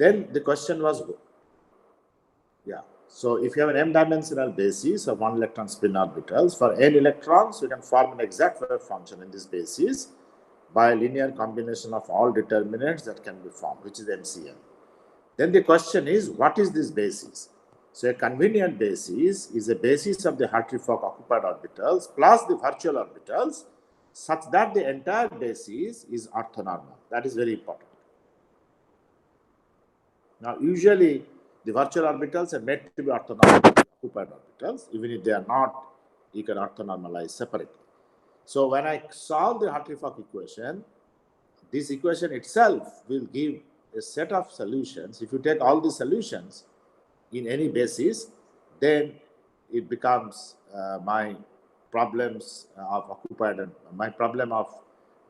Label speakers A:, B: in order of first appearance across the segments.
A: Then the question was, yeah. So if you have an m-dimensional basis of 1 electron spin orbitals, for n electrons, you can form an exact wave function in this basis by a linear combination of all determinants that can be formed, which is MCM. Then the question is, what is this basis? So a convenient basis is a basis of the Hartree-Fock occupied orbitals plus the virtual orbitals, such that the entire basis is orthonormal. That is very important. Now, usually the virtual orbitals are made to be orthonormal to occupied orbitals. Even if they are not, you can orthonormalize separately. So when I solve the Hartree-Fock equation, this equation itself will give a set of solutions. If you take all the solutions in any basis, then it becomes my problems of occupied and my problem of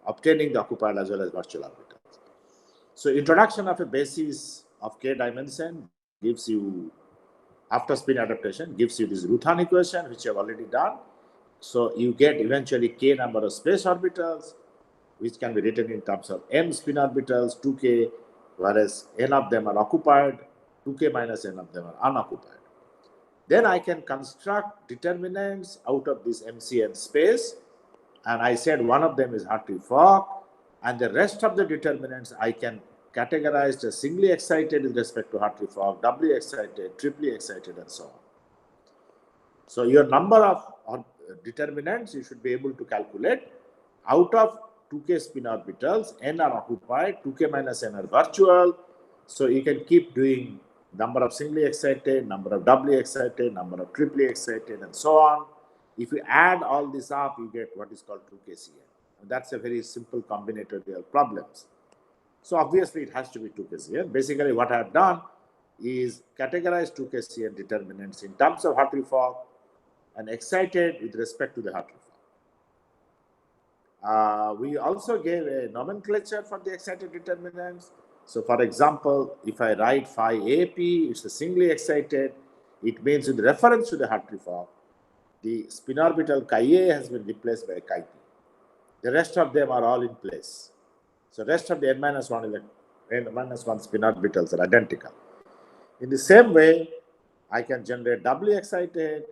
A: obtaining the occupied as well as virtual orbitals. So introduction of a basis of k dimension gives you, after spin adaptation, gives you this Ruthan equation, which you have already done. So you get eventually k number of space orbitals, which can be written in terms of m spin orbitals, 2k, whereas n of them are occupied, 2k minus n of them are unoccupied. Then I can construct determinants out of this MCN space, and I said one of them is Hartree-Fock, and the rest of the determinants I can categorize as singly excited with respect to Hartree-Fock, doubly excited, triply excited, and so on. So your number of determinants you should be able to calculate. Out of 2k spin orbitals, n are occupied, 2k minus n are virtual. So you can keep doing number of singly excited, number of doubly excited, number of triply excited, and so on. If you add all this up, you get what is called 2kCn. And that's a very simple combinatorial problems. So obviously it has to be 2kCn. Basically what I have done is categorize 2kCn determinants in terms of Hartree-Fock and excited with respect to the Hartree-Fock. We also gave a nomenclature for the excited determinants. So for example, if I write phi AP, it's a singly excited. It means with reference to the Hartree-Fock, the spin orbital chi A has been replaced by chi P. The rest of them are all in place. So rest of the n-1 spin orbitals are identical. In the same way, I can generate doubly excited,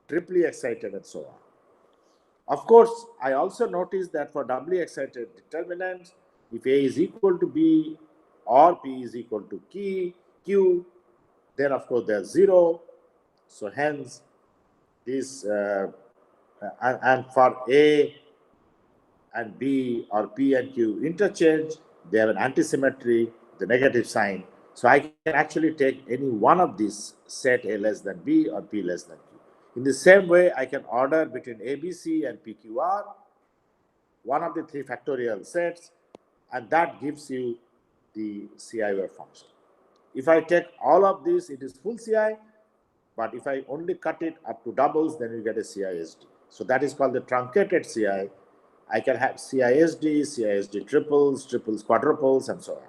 A: triply excited, and so on. Of course, I also noticed that for doubly excited determinants, if A is equal to B or P is equal to Q, then of course they are 0. So hence, this and for A and B or P and Q interchange, they have an antisymmetry, the negative sign. So I can actually take any one of these set A less than B or P less than Q. In the same way, I can order between ABC and PQR, one of the 3 factorial sets, and that gives you the CI wave function. If I take all of this, it is full CI, but if I only cut it up to doubles, then you get a CISD. So that is called the truncated CI. I can have CISD, CISD triples, triples, quadruples, and so on.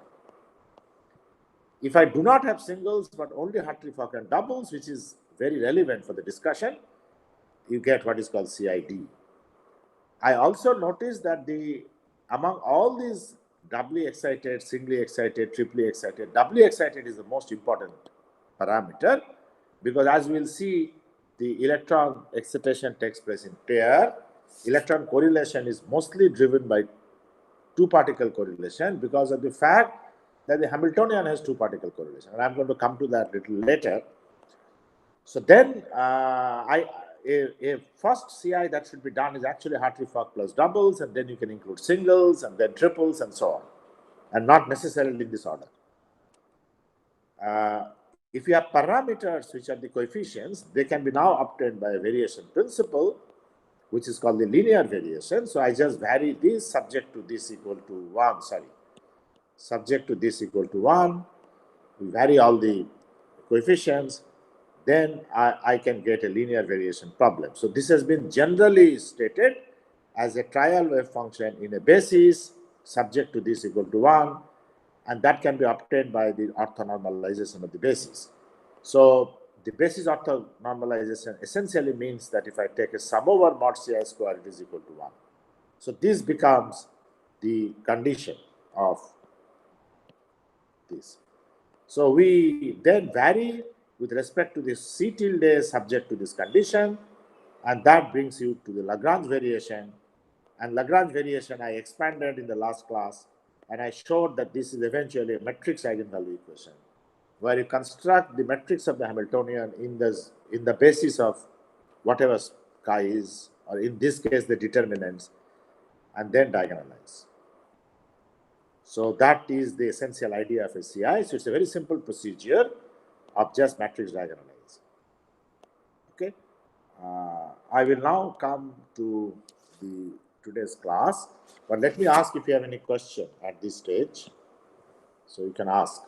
A: If I do not have singles, but only Hartree-Fock and doubles, which is very relevant for the discussion, you get what is called CID. I also noticed that among all these doubly excited, singly excited, triply excited, doubly excited is the most important parameter, because as we will see, the electron excitation takes place in pair. Electron correlation is mostly driven by 2-particle correlation because of the fact that the Hamiltonian has 2-particle correlation. And I'm going to come to that a little later. So then a first CI that should be done is actually Hartree-Fock plus doubles, and then you can include singles and then triples and so on, and not necessarily in this order. If you have parameters which are the coefficients, they can be now obtained by a variation principle, which is called the linear variation. So I just vary this subject to this equal to 1, subject to this equal to 1, we vary all the coefficients, then I can get a linear variation problem. So this has been generally stated as a trial wave function in a basis subject to this equal to 1, and that can be obtained by the orthonormalization of the basis. So the basis orthonormalization essentially means that if I take a sum over mod Ci square, it is equal to 1. So this becomes the condition of this. So we then vary with respect to this C tilde subject to this condition, and that brings you to the Lagrange variation. And Lagrange variation I expanded in the last class, and I showed that this is eventually a matrix eigenvalue equation, where you construct the matrix of the Hamiltonian in the basis of whatever chi is, or in this case the determinants, and then diagonalize. So that is the essential idea of SCI. So it's a very simple procedure of just matrix diagonalizing. Okay. I will now come to today's class, but let me ask if you have any question at this stage. So you can ask.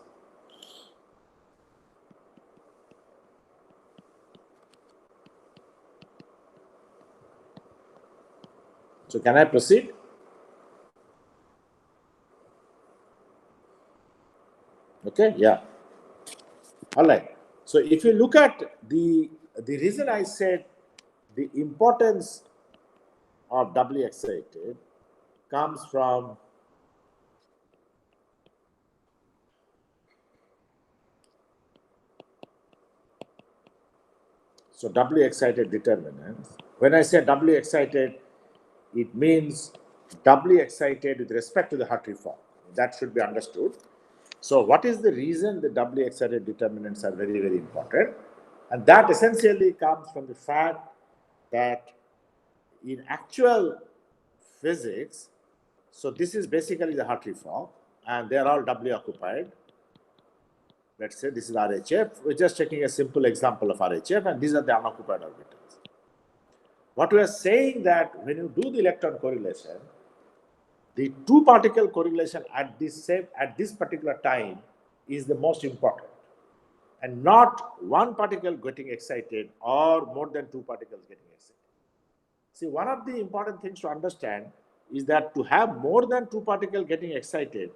A: So can I proceed? Okay, yeah. All right. So if you look at the reason I said the importance of doubly excited comes from doubly excited determinants. When I say doubly excited, it means doubly excited with respect to the Hartree form. That should be understood. So what is the reason the doubly excited determinants are very, very important? And that essentially comes from the fact that in actual physics, so this is basically the Hartree form, and they are all doubly occupied. Let's say this is RHF. We're just taking a simple example of RHF, and these are the unoccupied orbitals. What we are saying that when you do the electron correlation, the two particle correlation at this particular time is the most important, and not one particle getting excited or more than two particles getting excited. See, one of the important things to understand is that to have more than two particles getting excited,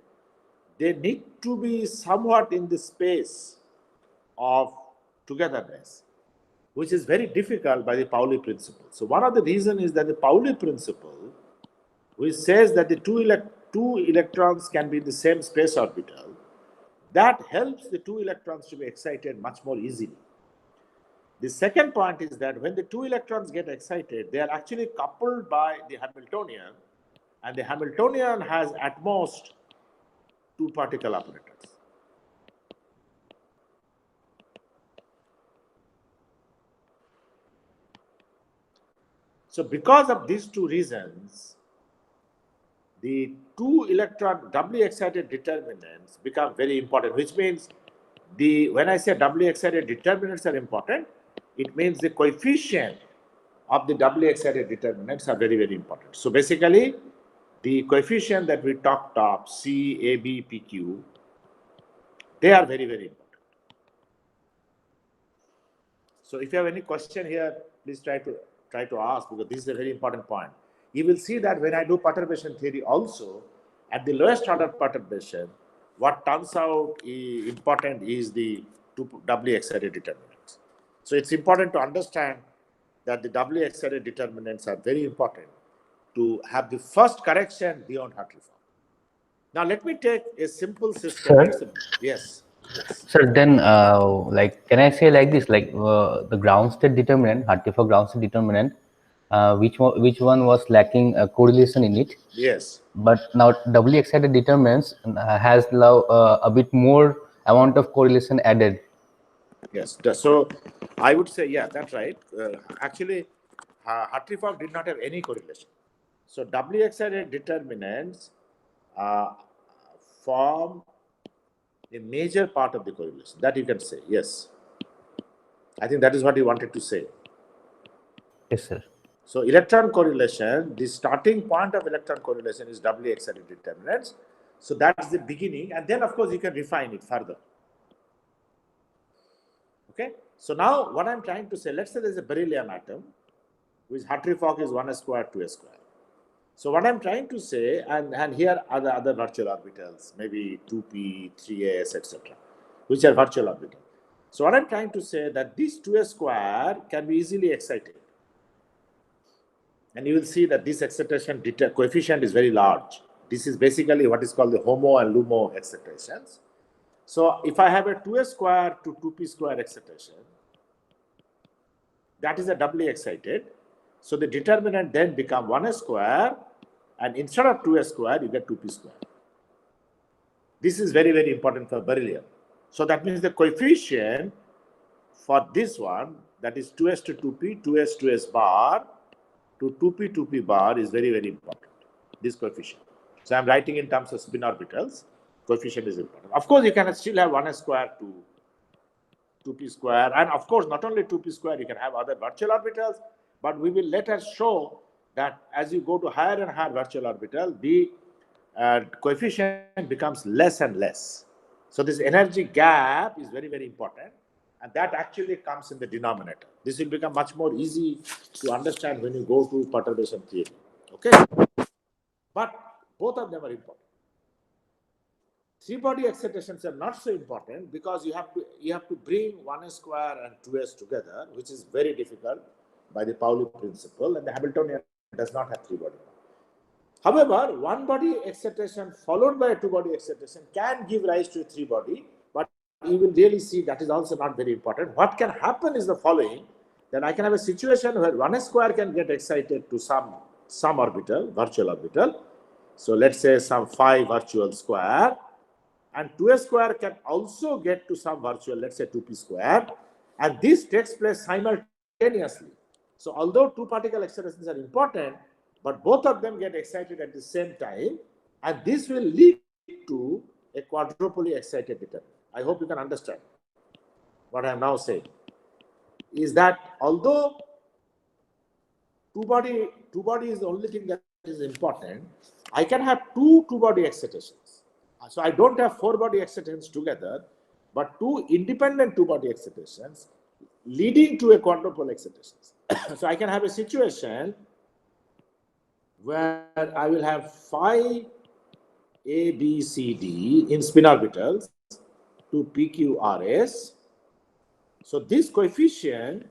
A: they need to be somewhat in the space of togetherness, which is very difficult by the Pauli principle. So one of the reasons is that the Pauli principle, which says that the two electrons can be in the same space orbital, that helps the two electrons to be excited much more easily. The second point is that when the two electrons get excited, they are actually coupled by the Hamiltonian, and the Hamiltonian has at most two particle operators. So because of these two reasons, the two electron doubly excited determinants become very important, which means when I say doubly excited determinants are important, it means the coefficient of the doubly excited determinants are very, very important. So basically, the coefficient that we talked of, C, A, B, P, Q, they are very, very important. So if you have any question here, please try to ask, because this is a very important point. You will see that when I do perturbation theory also, at the lowest order perturbation, what turns out important is the two doubly excited determinants. So it's important to understand that the doubly excited determinants are very important to have the first correction beyond Hartree form. Now let me take a simple system.
B: Sir,
A: Yes.
B: sir, then like, can I say like this, like the ground state determinant, Hartree ground state determinant, which one was lacking correlation in it?
A: Yes.
B: But now doubly excited determinants has a bit more amount of correlation added.
A: Yes. So I would say, yeah, that's right. Actually, Hartree did not have any correlation. So doubly excited determinants form a major part of the correlation. That you can say. Yes. I think that is what you wanted to say.
B: Yes, sir.
A: So electron correlation, the starting point of electron correlation is doubly excited determinants. So that's the beginning, and then of course you can refine it further. Okay. So now what I'm trying to say, let's say there's a beryllium atom, which Hartree is 1 square, 2 square. So what I'm trying to say, and here are the other virtual orbitals, maybe 2p, 3s, etc., which are virtual orbitals. So what I'm trying to say that this 2s square can be easily excited. And you will see that this excitation coefficient is very large. This is basically what is called the HOMO and LUMO excitations. So if I have a 2s square to 2p square excitation, that is a doubly excited. So the determinant then become 1s square, and instead of 2s square, you get 2p square. This is very, very important for beryllium. So that means the coefficient for this one, that is 2s to 2p, 2s 2s bar to 2p 2p bar is very, very important, this coefficient. So I'm writing in terms of spin orbitals, coefficient is important. Of course, you can still have 1s square to 2p square, and of course, not only 2p square, you can have other virtual orbitals, but we will later show that as you go to higher and higher virtual orbital, the coefficient becomes less and less. So this energy gap is very, very important, and that actually comes in the denominator. This will become much more easy to understand when you go to perturbation theory. Okay, but both of them are important. Three-body excitations are not so important because you have to bring 1s square and 2s together, which is very difficult by the Pauli principle, and the Hamiltonian does not have three-body. However, one-body excitation followed by a two-body excitation can give rise to a three-body, but you will really see that is also not very important. What can happen is the following: then I can have a situation where 1s square can get excited to some orbital, virtual orbital. So let's say some phi virtual square, and 2s square can also get to some virtual, let's say 2p square, and this takes place simultaneously. So although two particle excitations are important, but both of them get excited at the same time, and this will lead to a quadruply excited determinant. I hope you can understand what I am now saying. Is that although two body is the only thing that is important, I can have two-body excitations. So I don't have four-body excitations together, but two independent two-body excitations leading to a quadrupole excitation. So I can have a situation where I will have phi A, B, C, D in spin orbitals to PQRS. So this coefficient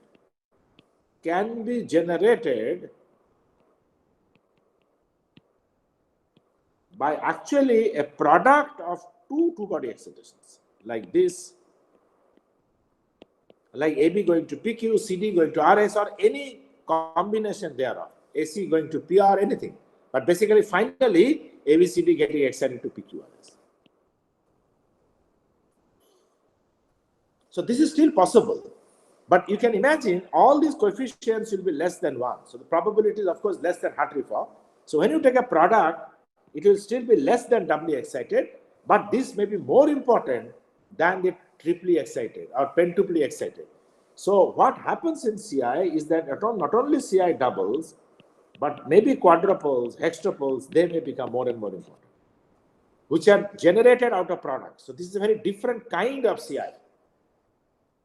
A: can be generated by actually a product of two-body excitations, like this, like AB going to PQ, CD going to RS, or any combination thereof, AC going to PR, anything. But basically, finally, ABCD getting excited to PQRS. So this is still possible. But you can imagine all these coefficients will be less than 1. So the probability is, of course, less than Hartree-Fock. So when you take a product, it will still be less than doubly excited, but this may be more important than the triply excited or pentuply excited. So what happens in CI is that not only CI doubles, but maybe quadruples, hextuples, they may become more and more important, which are generated out of products. So this is a very different kind of CI.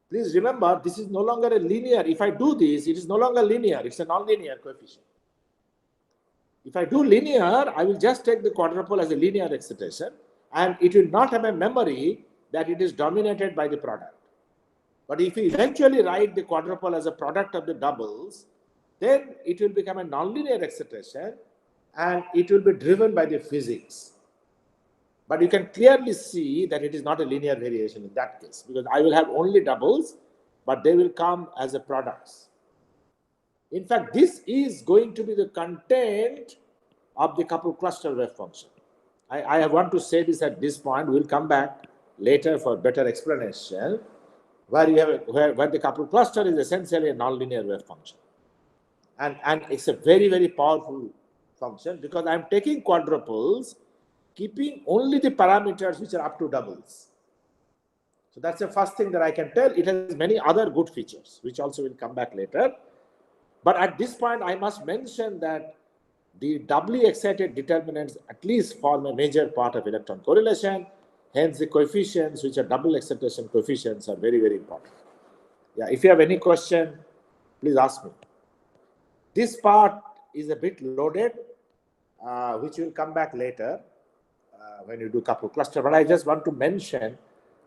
A: Please remember, this is no longer a linear. If I do this, it is no longer linear. It's a nonlinear coefficient. If I do linear, I will just take the quadrupole as a linear excitation, and it will not have a memory that it is dominated by the product. But if you eventually write the quadrupole as a product of the doubles, then it will become a nonlinear excitation, and it will be driven by the physics. But you can clearly see that it is not a linear variation in that case, because I will have only doubles, but they will come as a products. In fact, this is going to be the content of the coupled cluster wave function. I want to say this at this point. We'll come back later for better explanation, where you have where the coupled cluster is essentially a nonlinear wave function, and it's a very, very powerful function because I'm taking quadruples, keeping only the parameters which are up to doubles. So that's the first thing that I can tell. It has many other good features, which also will come back later. But at this point, I must mention that the doubly excited determinants at least form a major part of electron correlation. Hence, the coefficients, which are double excitation coefficients, are very, very important. Yeah, if you have any question, please ask me. This part is a bit loaded, which will come back later when you do coupled cluster. But I just want to mention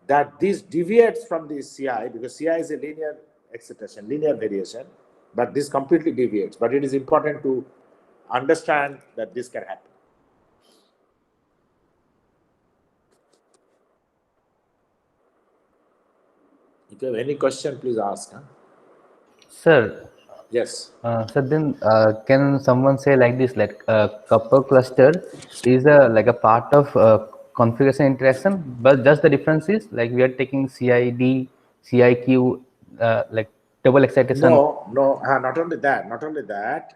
A: that this deviates from the CI, because CI is a linear excitation, linear variation, but this completely deviates. But it is important to understand that this can happen. If you have any question, please ask. Huh?
B: Sir,
A: Yes.
B: so then, can someone say like this, like couple cluster is a like a part of configuration interaction, but just the difference is like we are taking CID, CIQ, like double excitation.
A: No, not only that, not only that,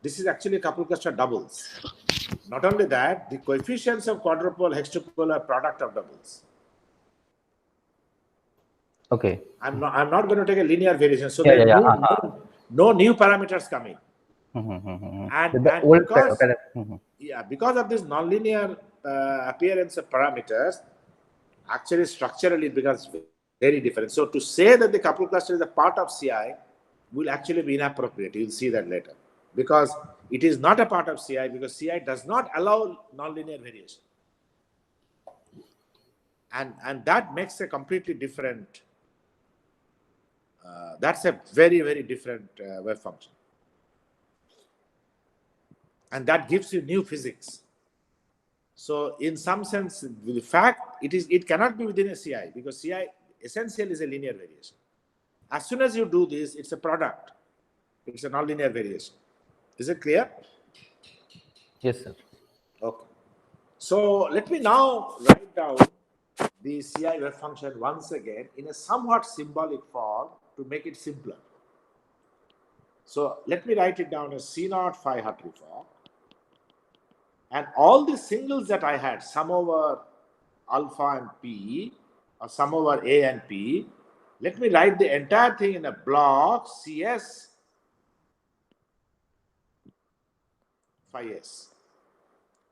A: this is actually couple cluster doubles. Not only that, the coefficients of quadrupole, hextuple are product of doubles.
B: Okay.
A: I'm not going to take a linear variation. So
B: Yeah,
A: there
B: yeah,
A: are
B: yeah.
A: no new parameters coming.
B: The
A: And
B: old,
A: because
B: okay.
A: because of this nonlinear appearance of parameters, actually structurally it becomes very different. So to say that the couple cluster is a part of CI will actually be inappropriate. You'll see that later. Because it is not a part of CI, because CI does not allow nonlinear variation. And that makes a completely different, that's a very, very different wave function. And that gives you new physics. So in some sense, the fact it cannot be within a CI, because CI essentially is a linear variation. As soon as you do this, it's a product. It's a nonlinear variation. Is it clear?
B: Yes, sir.
A: Okay. So let me now write down the CI wave function once again in a somewhat symbolic form to make it simpler. So let me write it down as C0 phi Hartree Fock. And all the singles that I had, sum over alpha and P, or sum over A and P, let me write the entire thing in a block CS phi S.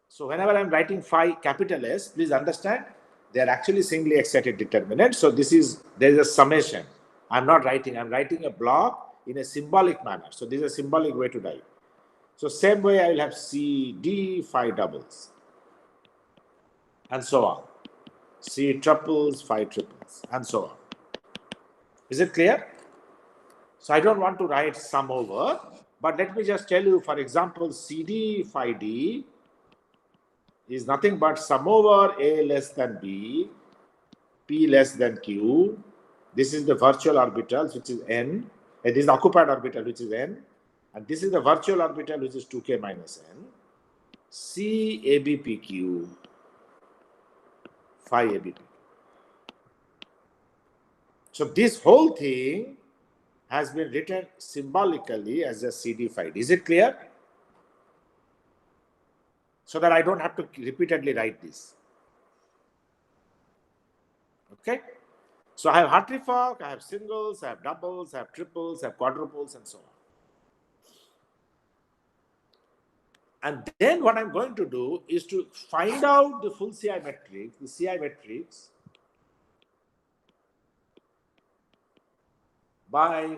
A: So whenever I'm writing phi capital S, please understand they are actually singly excited determinants. So there is a summation. I'm writing a block in a symbolic manner. So this is a symbolic way to write. So same way I will have C, D, phi doubles, and so on. C triples, phi triples, and so on. Is it clear? So I don't want to write sum over, but let me just tell you, for example, CD phi D is nothing but sum over A less than B, P less than Q. This is the virtual orbital, which is N. And this is the occupied orbital, which is N. And this is the virtual orbital, which is 2K minus N. C ABPQ, phi ABPQ. So this whole thing has been written symbolically as a CD phi. Is it clear? So that I don't have to repeatedly write this. Okay? So I have Hartree Fock, I have singles, I have doubles, I have triples, I have quadruples, and so on. And then what I'm going to do is to find out the full CI matrix, the CI matrix, by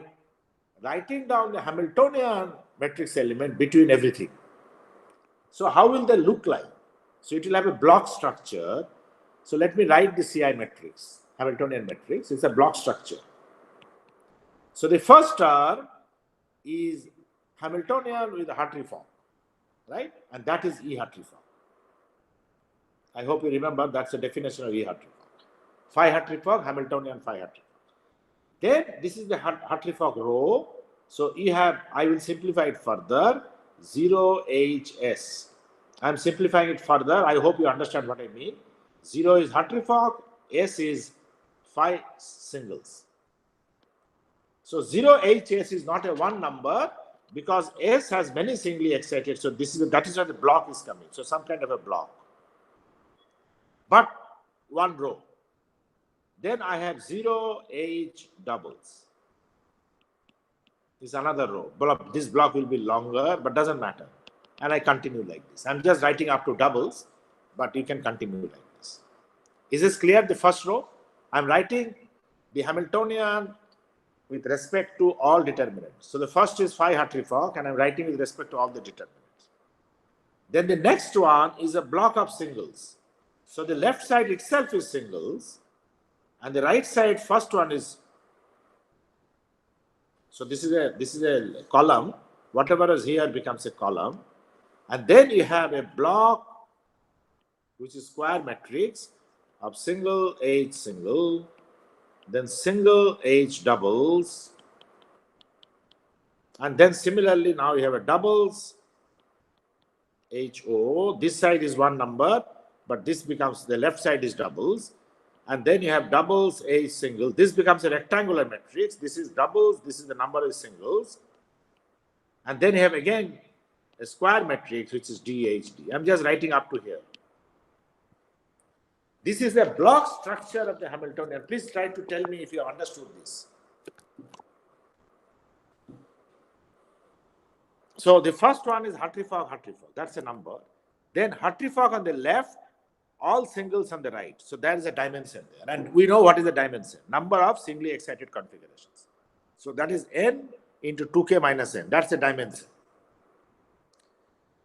A: writing down the Hamiltonian matrix element between everything. So how will they look like? So it will have a block structure. So let me write the CI matrix, Hamiltonian matrix. It's a block structure. So the first term is Hamiltonian with a Hartree Fock, right? And that is E Hartree Fock. I hope you remember that's the definition of E Hartree Fock. Phi Hartree Fock, Hamiltonian phi Hartree Fock. Then this is the Hartree Fock rho. So I will simplify it further, 0HS. I'm simplifying it further. I hope you understand what I mean. 0 is Hartree Fock, S is phi singles. So 0HS is not a one number because S has many singly excited. So that is where the block is coming. So some kind of a block. But one row. Then I have 0H doubles. This is another row. This block will be longer, but doesn't matter. And I continue like this. I'm just writing up to doubles, but you can continue like this. Is this clear, the first row? I'm writing the Hamiltonian with respect to all determinants. So the first is phi Hartree Fock, and I'm writing with respect to all the determinants. Then the next one is a block of singles. So the left side itself is singles, and the right side first one is. So this is a column. Whatever is here becomes a column, and then you have a block, which is square matrix of single H single, then single H doubles, and then similarly now you have a doubles HO. This side is one number, but this becomes, the left side is doubles, and then you have doubles H single. This becomes a rectangular matrix. This is doubles, this is the number of singles, and then you have again a square matrix which is DHD. I'm just writing up to here. This is the block structure of the Hamiltonian. Please try to tell me if you have understood this. So the first one is Hartree-Fock, Hartree-Fock. That's a number. Then Hartree-Fock on the left, all singles on the right. So there is a dimension there. And we know what is the dimension. Number of singly excited configurations. So that is n into 2k minus n. That's the dimension.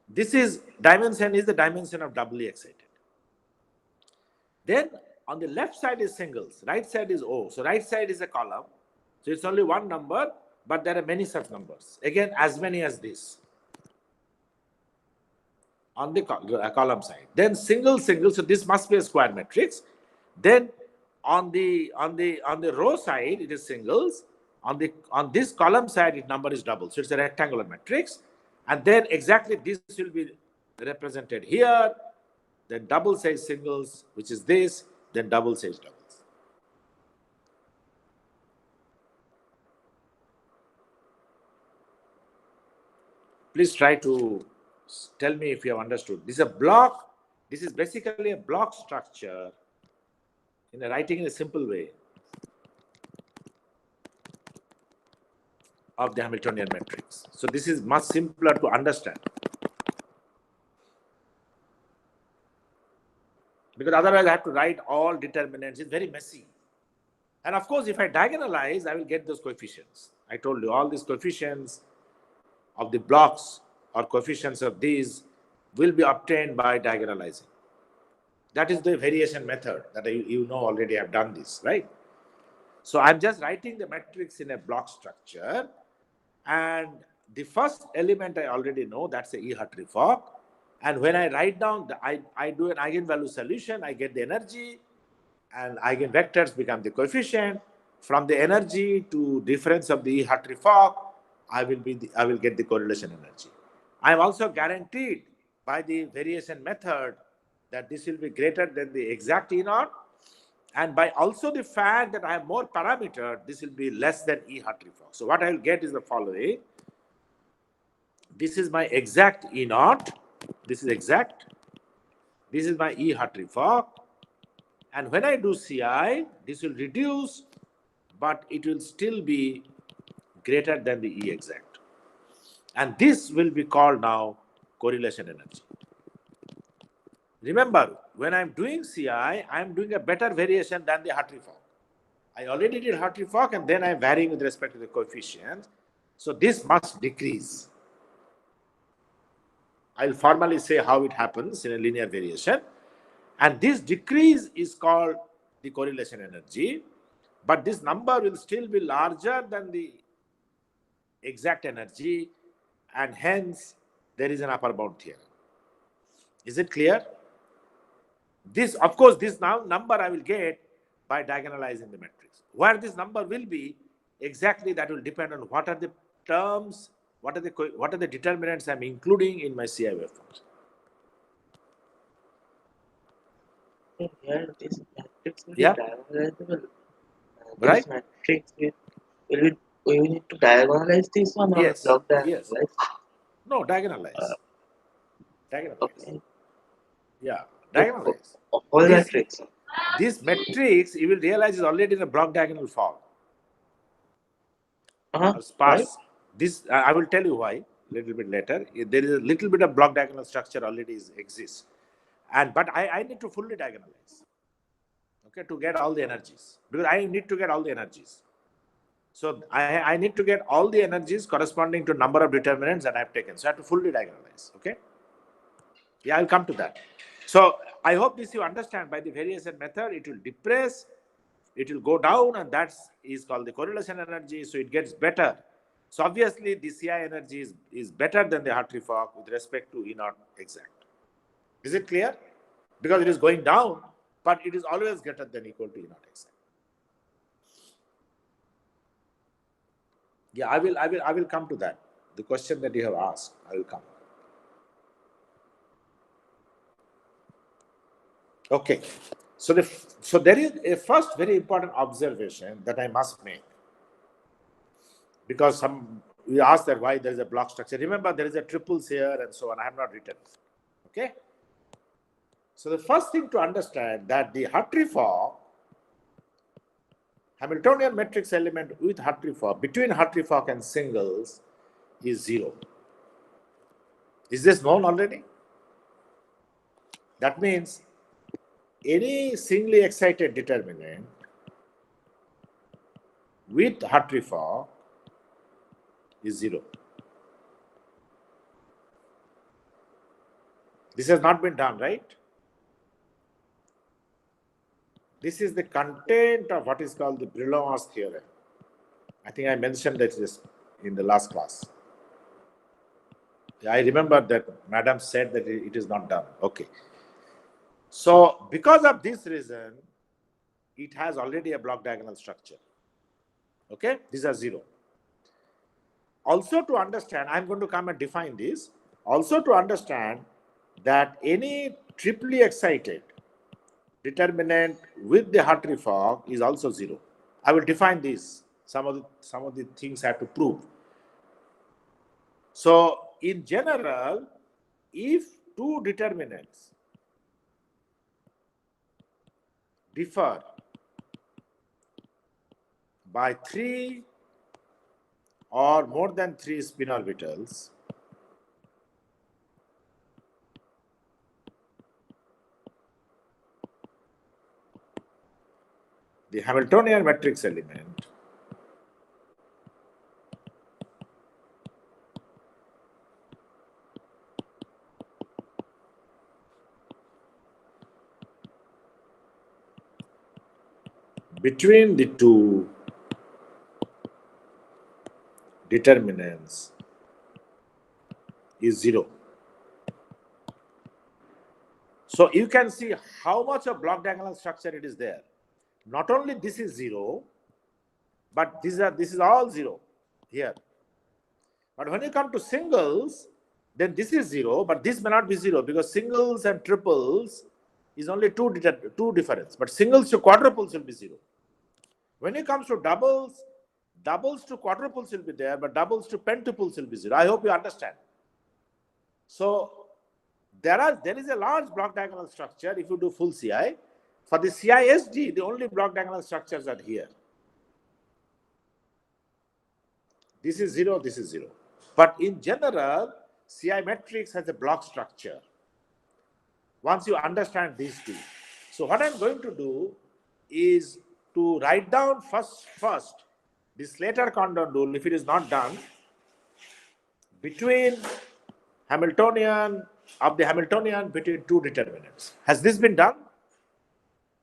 A: This is, dimension is the dimension of doubly excited. Then on the left side is singles, right side is O. So right side is a column. So it's only one number, but there are many such numbers. Again, as many as this on the column side. Then single, single. So this must be a square matrix. Then on the row side, it is singles. On this column side, its number is double. So it's a rectangular matrix. And then exactly this will be represented here. Then double size singles, which is this, then double size doubles. Please try to tell me if you have understood. This is a block. This is basically a block structure in a writing in a simple way of the Hamiltonian matrix. So this is much simpler to understand. Because otherwise I have to write all determinants. It's very messy. And of course, if I diagonalize, I will get those coefficients. I told you all these coefficients of the blocks or coefficients of these will be obtained by diagonalizing. That is the variation method that you know already have done this, right? So I'm just writing the matrix in a block structure. And the first element I already know, that's the E Hartree-Fock. And when I write down, I do an eigenvalue solution, I get the energy, and eigenvectors become the coefficient. From the energy to difference of the E Hartree-Fock, I will get the correlation energy. I am also guaranteed by the variation method that this will be greater than the exact E naught, and by also the fact that I have more parameter, this will be less than E Hartree-Fock. So what I will get is the following. This is my exact E naught. This is exact. This is my E Hartree-Fock. And when I do CI, this will reduce, but it will still be greater than the E exact. And this will be called now correlation energy. Remember, when I'm doing CI, I'm doing a better variation than the Hartree-Fock. I already did Hartree-Fock, and then I'm varying with respect to the coefficients. So this must decrease. I'll formally say how it happens in a linear variation. And this decrease is called the correlation energy. But this number will still be larger than the exact energy. And hence, there is an upper bound theorem. Is it clear? This, of course, this now number I will get by diagonalizing the matrix. Where this number will be, exactly that will depend on what are the terms, what are the determinants I'm including in my CI waveforms.
C: Here, this matrix will
A: Yeah.
C: be diagonalizable.
A: Right?
C: This matrix we need to diagonalize this one or
A: Yes.
C: block diagonalize?
A: Yes. No, diagonalize. Diagonalize.
C: Okay.
A: Yeah, diagonalize.
C: Whole matrix.
A: This matrix, you will realize, is already in a block diagonal form. Sparse.
C: Right?
A: This I will tell you why a little bit later. There is a little bit of block diagonal structure already exists, but I need to fully diagonalize. Okay, to get all the energies, because I need to get all the energies. So I need to get all the energies corresponding to number of determinants that I have taken. So I have to fully diagonalize. Okay. Yeah, I'll come to that. So I hope this you understand. By the variation method, it will depress, it will go down, and that is called the correlation energy. So it gets better. So obviously the CI energy is better than the Hartree-Fock with respect to E naught exact. Is it clear? Because it is going down, but it is always greater than equal to E naught exact. Yeah, I will come to that. The question that you have asked, I will come. Okay. So there is a first very important observation that I must make, because some we asked that why there is a block structure. Remember, there is a triples here and so on. I have not written. Okay. So the first thing to understand that the Hartree-Fock Hamiltonian matrix element with Hartree-Fock between Hartree-Fock and singles is 0. Is this known already? That means any singly excited determinant with Hartree-Fock is 0. This has not been done, right? This is the content of what is called the Brillouin's theorem. I think I mentioned that in the last class. I remember that Madam said that it is not done. Okay. So because of this reason, it has already a block diagonal structure. Okay, these are 0. Also to understand, I'm going to come and define this. Also to understand that any triply excited determinant with the Hartree-Fock is also 0. I will define this. Some of the things I have to prove. So in general, if two determinants differ by 3 or more than 3 spin orbitals, the Hamiltonian matrix element between the two determinants is 0. So you can see how much of block diagonal structure it is there. Not only this is 0, but this is all 0 here. But when you come to singles, then this is 0, but this may not be 0, because singles and triples is only two difference. But singles to quadruples will be 0. When it comes to doubles, doubles to quadruples will be there, but doubles to pentuples will be 0. I hope you understand. So there is a large block diagonal structure if you do full CI. For the CISD, the only block diagonal structures are here. This is 0, this is 0. But in general, CI matrix has a block structure. Once you understand these two. So what I'm going to do is to write down first the Slater-Condon rule, if it is not done, between Hamiltonian between two determinants. Has this been done?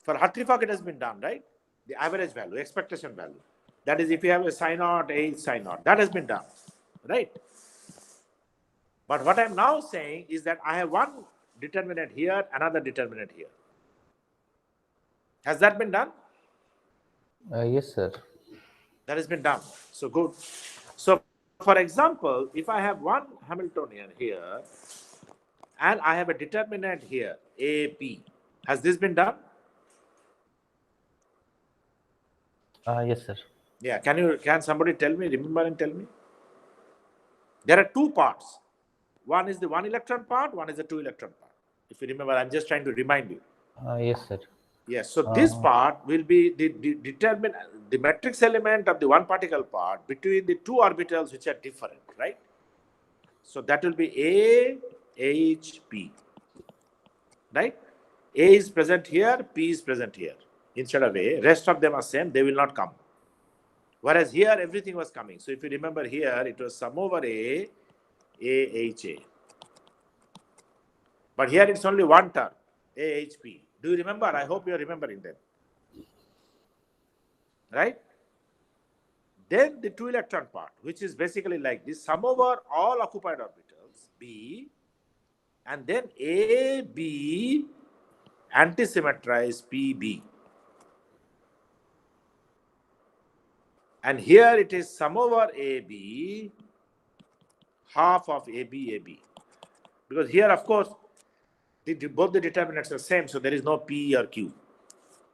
A: For Hartree-Fock, it has been done, right? The average value, expectation value. That is, if you have a psi naught, A is psi naught. That has been done, right? But what I'm now saying is that I have one determinant here, another determinant here. Has that been done?
B: Yes, sir.
A: That has been done. So good. So for example, if I have one Hamiltonian here and I have a determinant here, AP, has this been done?
B: Yes, sir.
A: Yeah. Can somebody tell me, remember and tell me? There are two parts. One is the 1 electron part, one is the 2 electron part. If you remember, I'm just trying to remind you.
B: Yes, sir.
A: Yes, so this part will be determine the matrix element of the one particle part between the two orbitals which are different, right? So that will be A, H, P, right? A is present here, P is present here. Instead of A, rest of them are same, they will not come. Whereas here, everything was coming. So if you remember here, it was sum over A, H, A. But here it's only one term, A, H, P. Do you remember? I hope you're remembering that. Right? Then the 2 electron part, which is basically like this, sum over all occupied orbitals, B, and then A, B, antisymmetrize P, B. And here it is sum over AB, half of AB. Because here, of course, both the determinants are same, so there is no P or Q.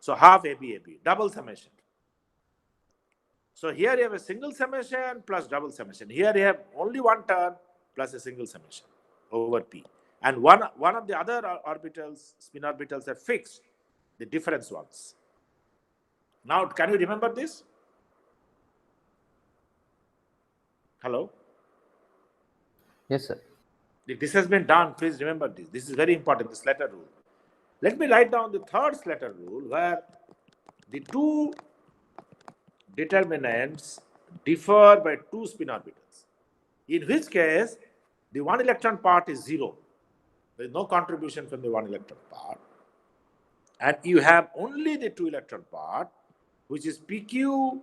A: So half AB, double summation. So here you have a single summation plus double summation. Here you have only one term plus a single summation over P. And one of the other orbitals, spin orbitals, are fixed, the difference ones. Now, can you remember this? Hello?
B: Yes, sir.
A: If this has been done, please remember this. This is very important, this Slater rule. Let me write down the third Slater rule where the two determinants differ by two spin orbitals. In which case, the one electron part is zero. There is no contribution from the one electron part. And you have only the two electron part, which is PQ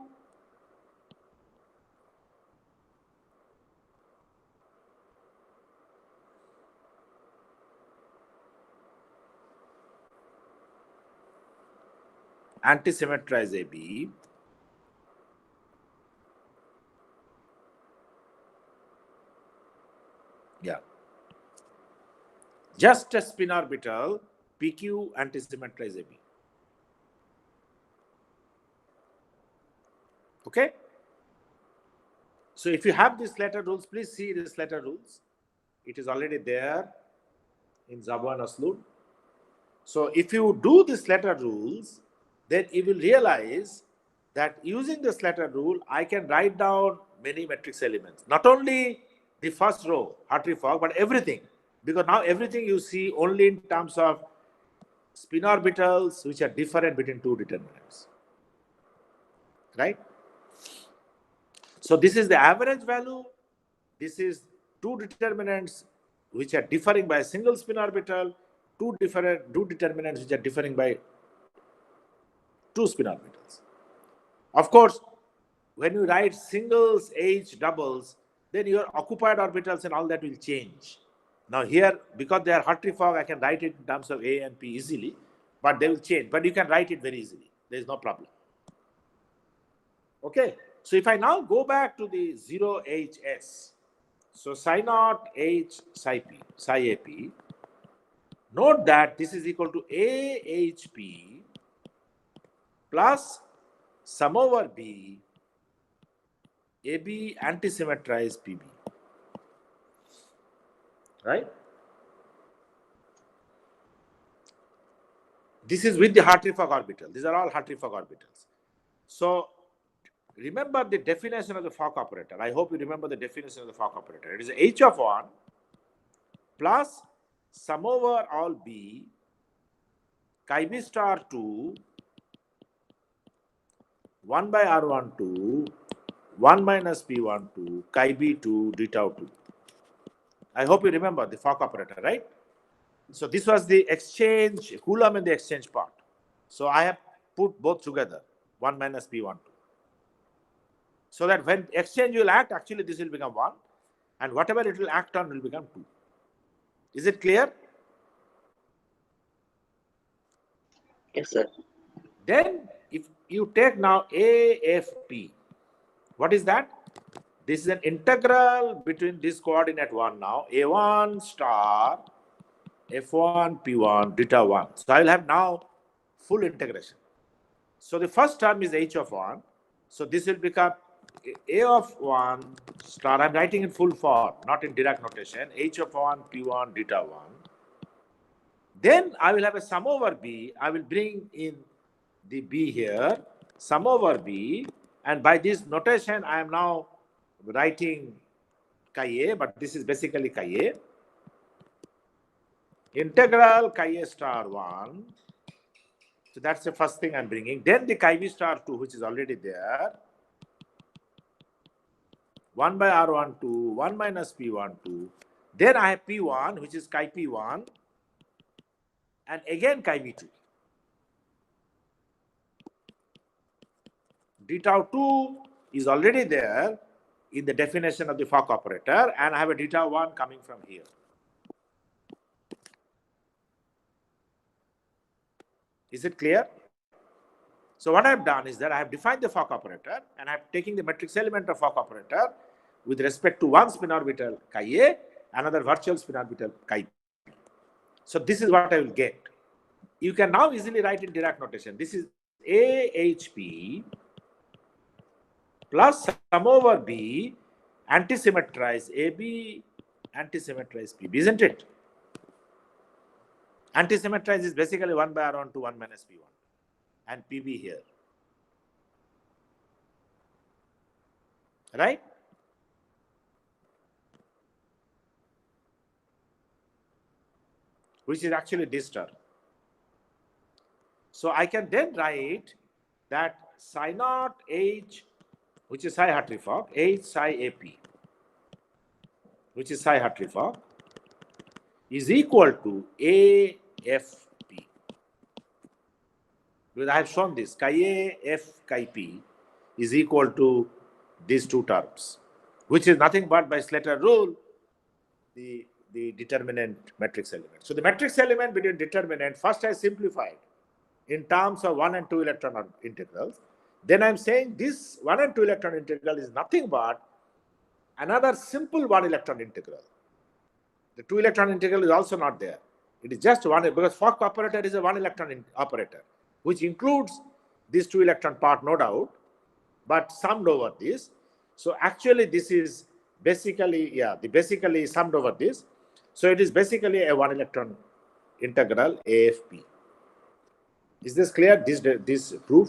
A: antisymmetrize AB just a spin orbital PQ antisymmetrize AB. Okay? So if you have these Slater rules, please see these Slater rules. It is already there in Szabo and Oslund. So if you do the Slater rules, then you will realize that using the Slater rule, I can write down many matrix elements. Not only the first row, Hartree-Fock, but everything. Because now everything you see only in terms of spin orbitals which are different between two determinants. Right? So this is the average value. This is two determinants which are differing by a single spin orbital, two determinants which are differing by two spin orbitals. Of course, when you write singles, H, doubles, then your occupied orbitals and all that will change. Now here, because they are Hartree-Fock, I can write it in terms of A and P easily, but they will change. But you can write it very easily. There is no problem. Okay. So if I now go back to the 0HS, so psi naught H psi P, psi AP, note that this is equal to AHP plus sum over B, AB antisymmetrize PB. Right? This is with the Hartree-Fock orbital. These are all Hartree-Fock orbitals. So remember the definition of the Fock operator. I hope you remember the definition of the Fock operator. It is H of 1 plus sum over all B, chi B star 2, 1 by R12, 1 minus P12, chi B2, d tau 2. I hope you remember the Fock operator, right? So this was the exchange, Coulomb in the exchange part. So I have put both together, 1 minus P12. So that when exchange will act, actually this will become 1, and whatever it will act on will become 2. Is it clear?
C: Yes, sir.
A: Then if you take now AFP, what is that? This is an integral between this coordinate 1 now, A1 star, F1, P1, delta 1. So I will have now full integration. So the first term is H of 1. So this will become A of 1 star. I'm writing in full form, not in Dirac notation. H of 1, P1, delta 1. Then I will have a sum over B. I will bring in the B here, sum over B. And by this notation, I am now writing chi A, but this is basically chi A. Integral chi A star 1. So that's the first thing I'm bringing. Then the chi B star 2, which is already there. 1 by R12, 1 minus P12. Then I have P1, which is chi P1. And again chi B2. D tau 2 is already there in the definition of the Fock operator, and I have a d tau 1 coming from here. Is it clear? So what I have done is that I have defined the Fock operator and I am taking the matrix element of Fock operator with respect to one spin orbital chi A, another virtual spin orbital chi P. So this is what I will get. You can now easily write in Dirac notation. This is AHP plus sum over B, antisymmetrize AB, antisymmetrize PB, isn't it? Antisymmetrize is basically 1 by R1 to 1 minus P1 and PB here. Right? Which is actually this term. So I can then write that psi naught H, which is psi Hartree-Fock, H psi AP, which is psi Hartree-Fock, is equal to AFP. Because I have shown this, chi A, F, chi P is equal to these two terms, which is nothing but by Slater rule, the determinant matrix element. So the matrix element between determinant, first I simplified in terms of 1 and 2 electron integrals. Then I'm saying this 1 and 2 electron integral is nothing but another simple 1 electron integral. The 2 electron integral is also not there. It is just one, because Fock operator is a 1 electron operator, which includes this 2 electron part, no doubt, but summed over this. So actually this is basically, basically summed over this. So it is basically a 1 electron integral AFP. Is this clear? This proof?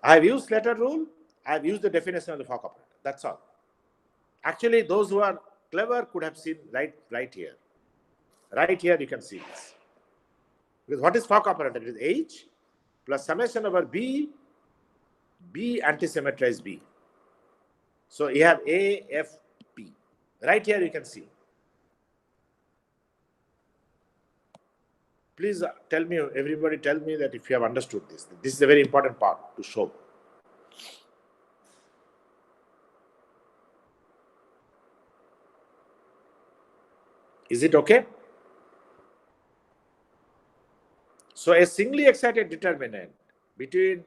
A: I have used Slater rule. I have used the definition of the Fock operator. That's all. Actually, those who are clever could have seen right here. Right here you can see this. Because what is Fock operator? It is H plus summation over B, B antisymmetrize B. So you have AFP. Right here you can see. Please tell me, everybody tell me that if you have understood this. This is a very important part to show. Is it okay? So a singly excited determinant between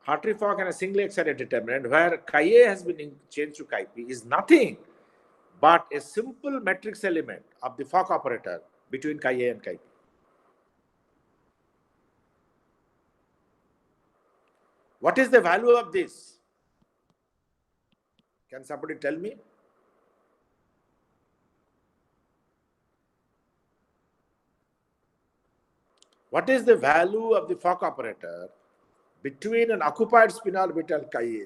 A: Hartree-Fock and a singly excited determinant where chi A has been changed to chi P is nothing but a simple matrix element of the Fock operator between chi A and chi P. What is the value of this? Can somebody tell me? What is the value of the Fock operator between an occupied spin orbital chi A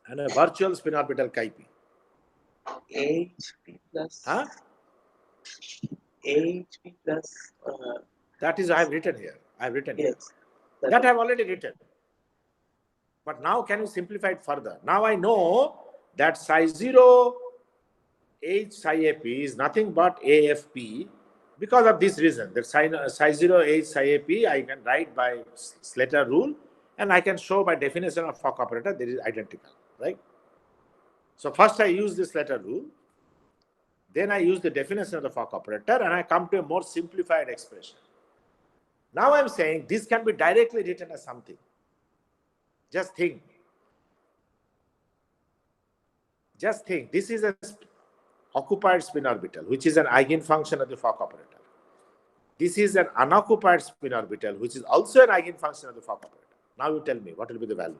A: and a virtual spin orbital chi P?
C: HP plus.
A: Huh?
C: HP plus.
A: That is I have written here. I have written
C: Yes.
A: here. That I have already written. But now can you simplify it further? Now I know that psi 0 H psi AP is nothing but AFP because of this reason. That psi 0 H psi AP I can write by Slater rule and I can show by definition of Fock operator that is identical, right? So first I use this Slater rule, then I use the definition of the Fock operator and I come to a more simplified expression. Now I'm saying this can be directly written as something. Just think. Just think. This is an occupied spin orbital, which is an eigenfunction of the Fock operator. This is an unoccupied spin orbital, which is also an eigenfunction of the Fock operator. Now you tell me, what will be the value?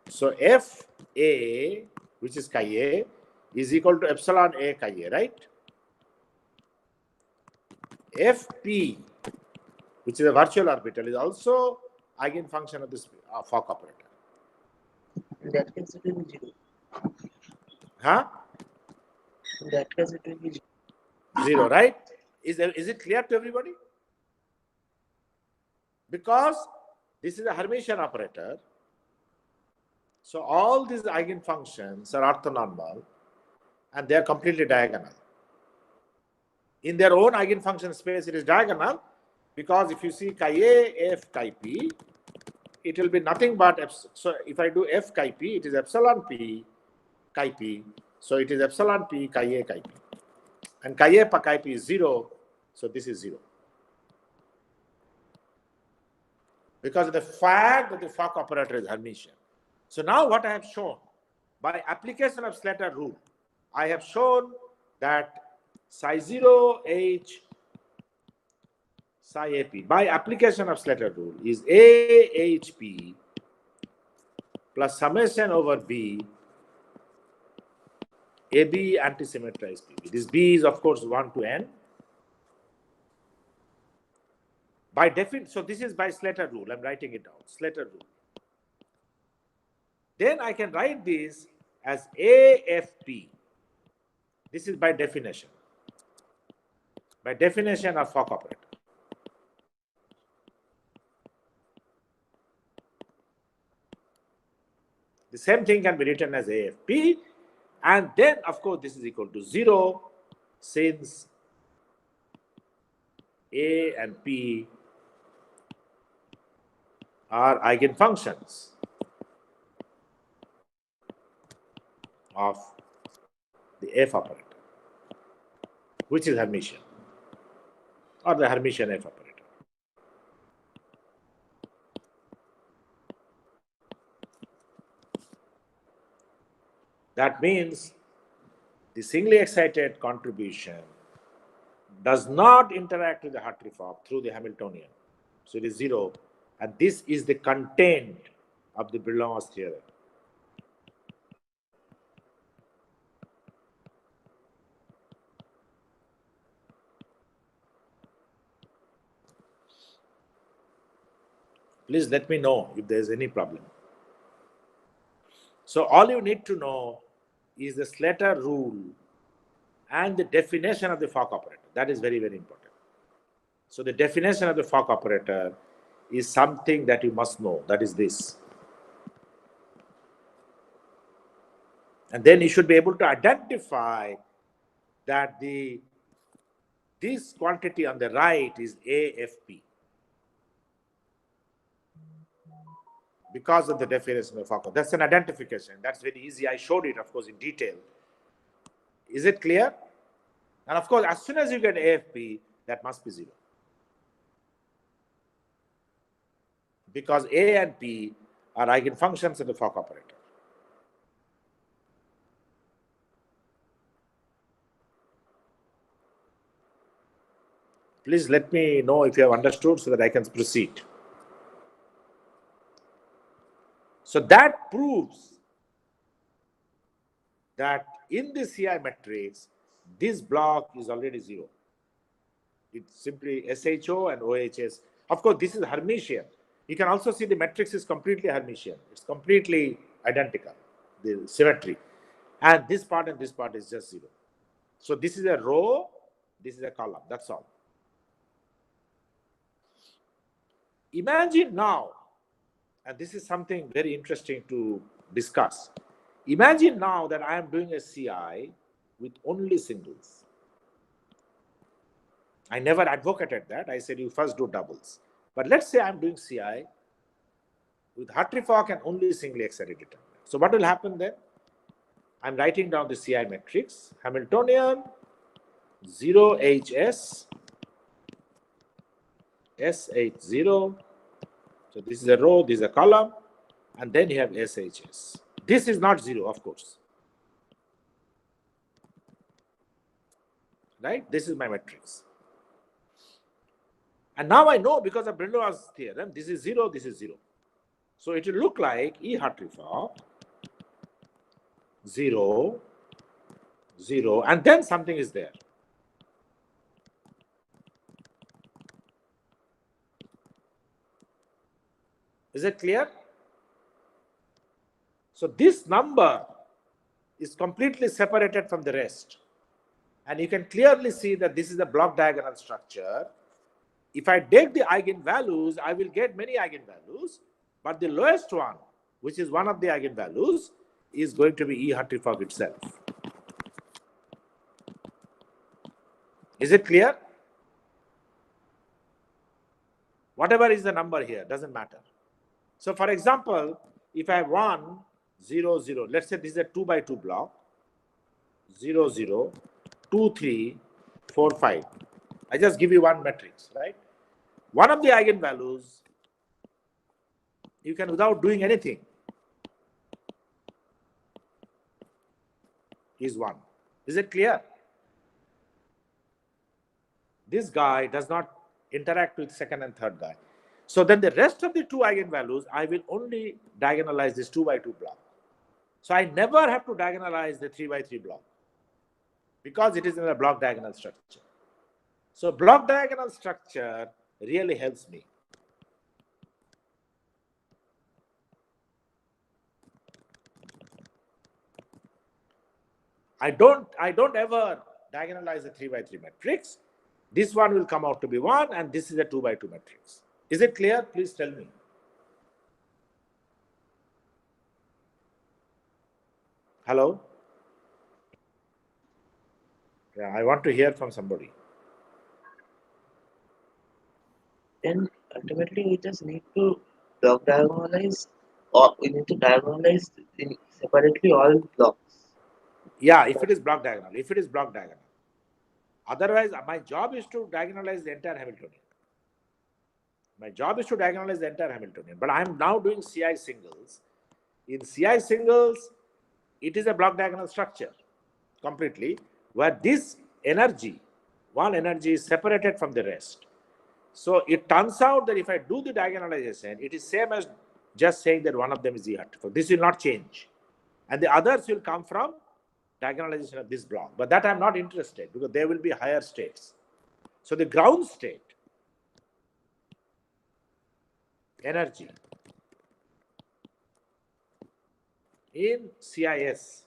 A: So FA, which is chi A, is equal to epsilon A chi A, right? FP, which is a virtual orbital, is also eigenfunction of this Fock operator.
C: In that case, it will be 0.
A: Huh?
C: In that case, it will be
A: 0, right? Is it clear to everybody? Because this is a Hermitian operator, so all these eigenfunctions are orthonormal and they are completely diagonal. In their own eigenfunction space, it is diagonal because if you see chi A, F chi P, it will be nothing but, so if I do F chi P, it is epsilon P chi p. So it is epsilon p chi a chi p. And chi a per chi p is 0. So this is 0. Because of the fact that the Fock operator is Hermitian. So now what I have shown, by application of Slater rule, I have shown that psi 0 h psi ap by application of Slater rule is a h p plus summation over b ab antisymmetrized pb. This b is of course 1 to n. By definition, so this is by Slater rule. I'm writing it down. Slater rule. Then I can write this as AFP. This is by definition. By definition of Fock operator. The same thing can be written as AFP. And then, of course, this is equal to 0 since A and P are eigenfunctions of the F operator, which is Hermitian, or the Hermitian F operator. That means the singly excited contribution does not interact with the Hartree-Fock through the Hamiltonian. So it is 0, and this is the content of the Brillouin's theorem. Please let me know if there is any problem. So all you need to know is the Slater rule and the definition of the Fock operator. That is very, very important. So the definition of the Fock operator is something that you must know. That is this. And then you should be able to identify that this quantity on the right is AFP. Because of the definition of Fock. That's an identification. That's very easy. I showed it, of course, in detail. Is it clear? And of course, as soon as you get AFP, that must be 0. Because A and P are eigenfunctions of the Fock operator. Please let me know if you have understood so that I can proceed. So that proves that in the CI matrix, this block is already 0. It's simply SHO and OHS. Of course, this is Hermitian. You can also see the matrix is completely Hermitian. It's completely identical, the symmetry. And this part and this part is just 0. So this is a row, this is a column. That's all. Imagine now, and this is something very interesting to discuss. Imagine now that I am doing a CI with only singles. I never advocated that. I said you first do doubles. But let's say I'm doing CI with Hartree-Fock and only singly excited determinant. So what will happen then? I'm writing down the CI matrix. Hamiltonian 0HS SH0. So this is a row, this is a column, and then you have SHS. This is not 0, of course. Right? This is my matrix. And now I know because of Brillouin's theorem, this is 0, this is 0. So it will look like E Hartree-Fock 0, 0, and then something is there. Is it clear? So this number is completely separated from the rest. And you can clearly see that this is a block diagonal structure. If I take the eigenvalues, I will get many eigenvalues, but the lowest one, which is one of the eigenvalues, is going to be E Hartree-Fock itself. Is it clear? Whatever is the number here, doesn't matter. So for example, if I have 1, 0, 0. Let's say this is a 2 by 2 block. 0, 0, 2, 3, 4, 5. I just give you one matrix, right? One of the eigenvalues, you can, without doing anything, is 1. Is it clear? This guy does not interact with second and third guy. So then the rest of the 2 eigenvalues, I will only diagonalize this 2 by 2 block. So I never have to diagonalize the 3 by 3 block because it is in a block diagonal structure. So block diagonal structure really helps me. I don't ever diagonalize a 3 by 3 matrix. This one will come out to be 1 and this is a 2 by 2 matrix. Is it clear? Please tell me. Hello? Yeah, I want to hear from somebody.
C: Then ultimately we just need to block diagonalize, or we need to diagonalize separately all blocks.
A: Yeah, if it is block diagonal. If it is block diagonal. Otherwise, my job is to diagonalize the entire Hamiltonian. My job is to diagonalize the entire Hamiltonian. But I'm now doing CI singles. In CI singles, it is a block diagonal structure completely, where this energy, one energy, is separated from the rest. So it turns out that if I do the diagonalization, it is same as just saying that one of them is E-H4. This will not change. And the others will come from diagonalization of this block. But that I'm not interested because there will be higher states. So the ground state energy in CIS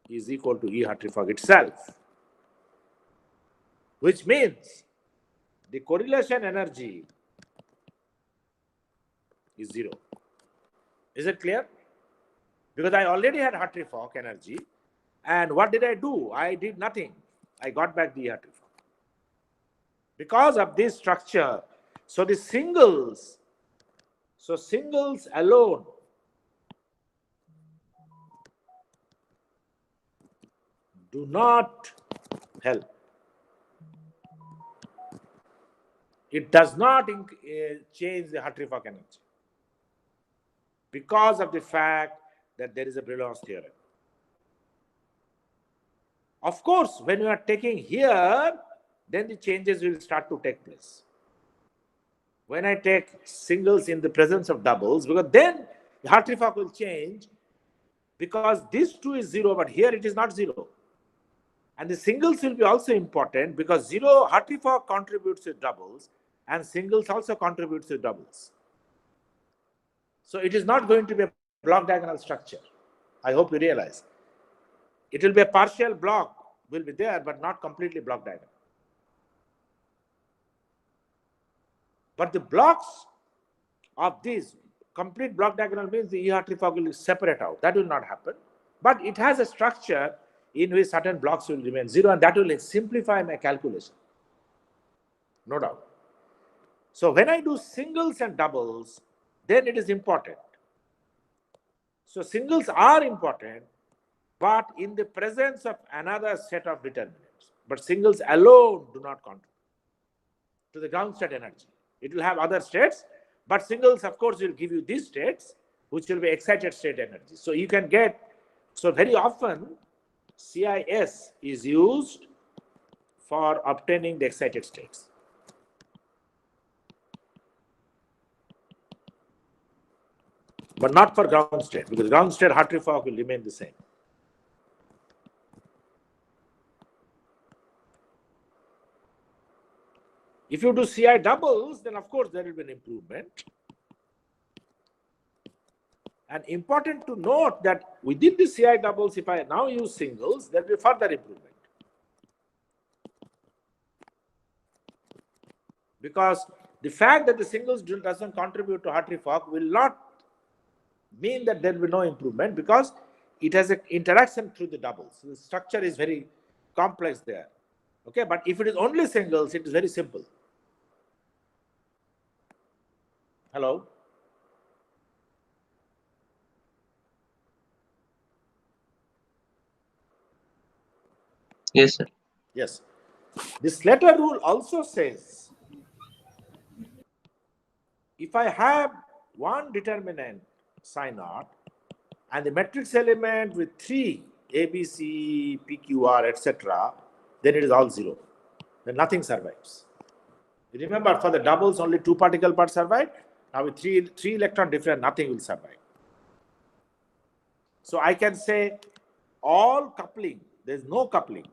A: is equal to E-Hartree-Fock itself, which means the correlation energy is 0. Is it clear? Because I already had Hartree-Fock energy, and what did I do? I did nothing. I got back the Hartree-Fock. Because of this structure, so the singles, singles alone do not help. It does not change the Hartree-Fock energy because of the fact that there is a Brillouin's theorem. Of course, when you are taking here, then the changes will start to take place. When I take singles in the presence of doubles, because then Hartree-Fock will change because this 2 is 0, but here it is not 0. And the singles will be also important because 0 Hartree-Fock contributes to doubles and singles also contributes to doubles. So it is not going to be a block diagonal structure. I hope you realize. It will be a partial block will be there, but not completely block diagonal. But the blocks of this complete block diagonal means the E-Hartree-Fock will separate out. That will not happen. But it has a structure in which certain blocks will remain 0, and that will simplify my calculation. No doubt. So when I do singles and doubles, then it is important. So singles are important, but in the presence of another set of determinants. But singles alone do not contribute to the ground state energy. It will have other states, but singles, of course, will give you these states, which will be excited state energy. So you can get, so very often, CIS is used for obtaining the excited states. But not for ground state, because ground state Hartree-Fock will remain the same. If you do CI doubles, then of course there will be an improvement. And important to note that within the CI doubles, if I now use singles, there will be further improvement. Because the fact that the singles doesn't contribute to Hartree-Fock will not mean that there will be no improvement, because it has an interaction through the doubles. So the structure is very complex there. Okay, but if it is only singles, it is very simple. Hello?
C: Yes, sir.
A: Yes. The Slater rule also says if I have one determinant psi naught and the matrix element with three ABC, PQR, etc., then it is all zero. Then nothing survives. Remember, for the doubles, only two particle part survive. Now with three electron difference, nothing will survive. So I can say all coupling, there is no coupling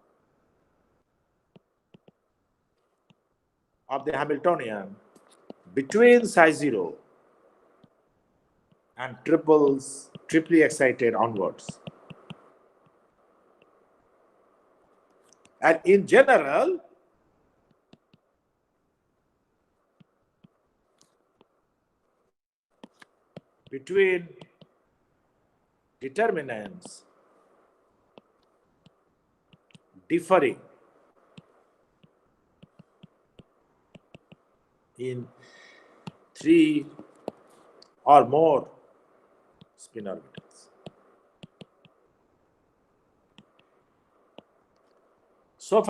A: of the Hamiltonian between psi 0 and triply excited onwards. And in general, between determinants differing in three or more spin orbitals. So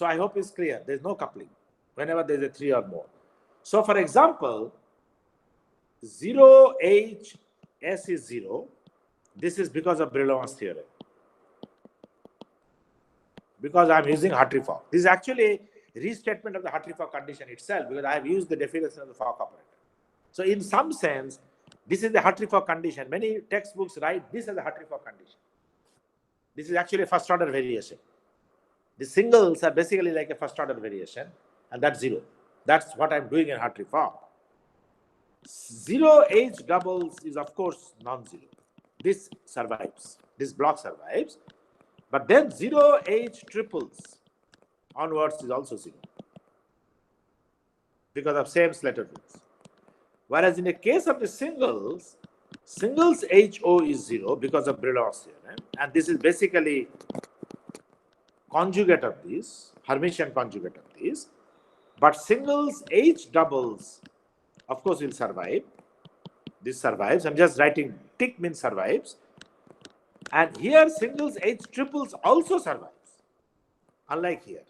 A: I hope it's clear. There is no coupling whenever there is a three or more. So for example, 0H S is 0. This is because of Brillouin's theorem. Because I am using Hartree-Fock. This is actually a restatement of the Hartree-Fock condition itself because I have used the definition of the Fock operator. So in some sense, this is the Hartree-Fock condition. Many textbooks write this as a Hartree-Fock condition. This is actually a first order variation. The singles are basically like a first order variation, and that's zero. That's what I'm doing in Hartree-Fock. 0H doubles is of course non-zero. This survives. This block survives. But then 0H triples onwards is also zero because of same Slater rules. Whereas in the case of the singles HO is zero because of Brillouin's theorem, and this is basically conjugate of this, Hermitian conjugate of this. But singles H doubles, of course, will survive. This survives. I'm just writing tick means survives. And here singles H triples also survives, unlike here.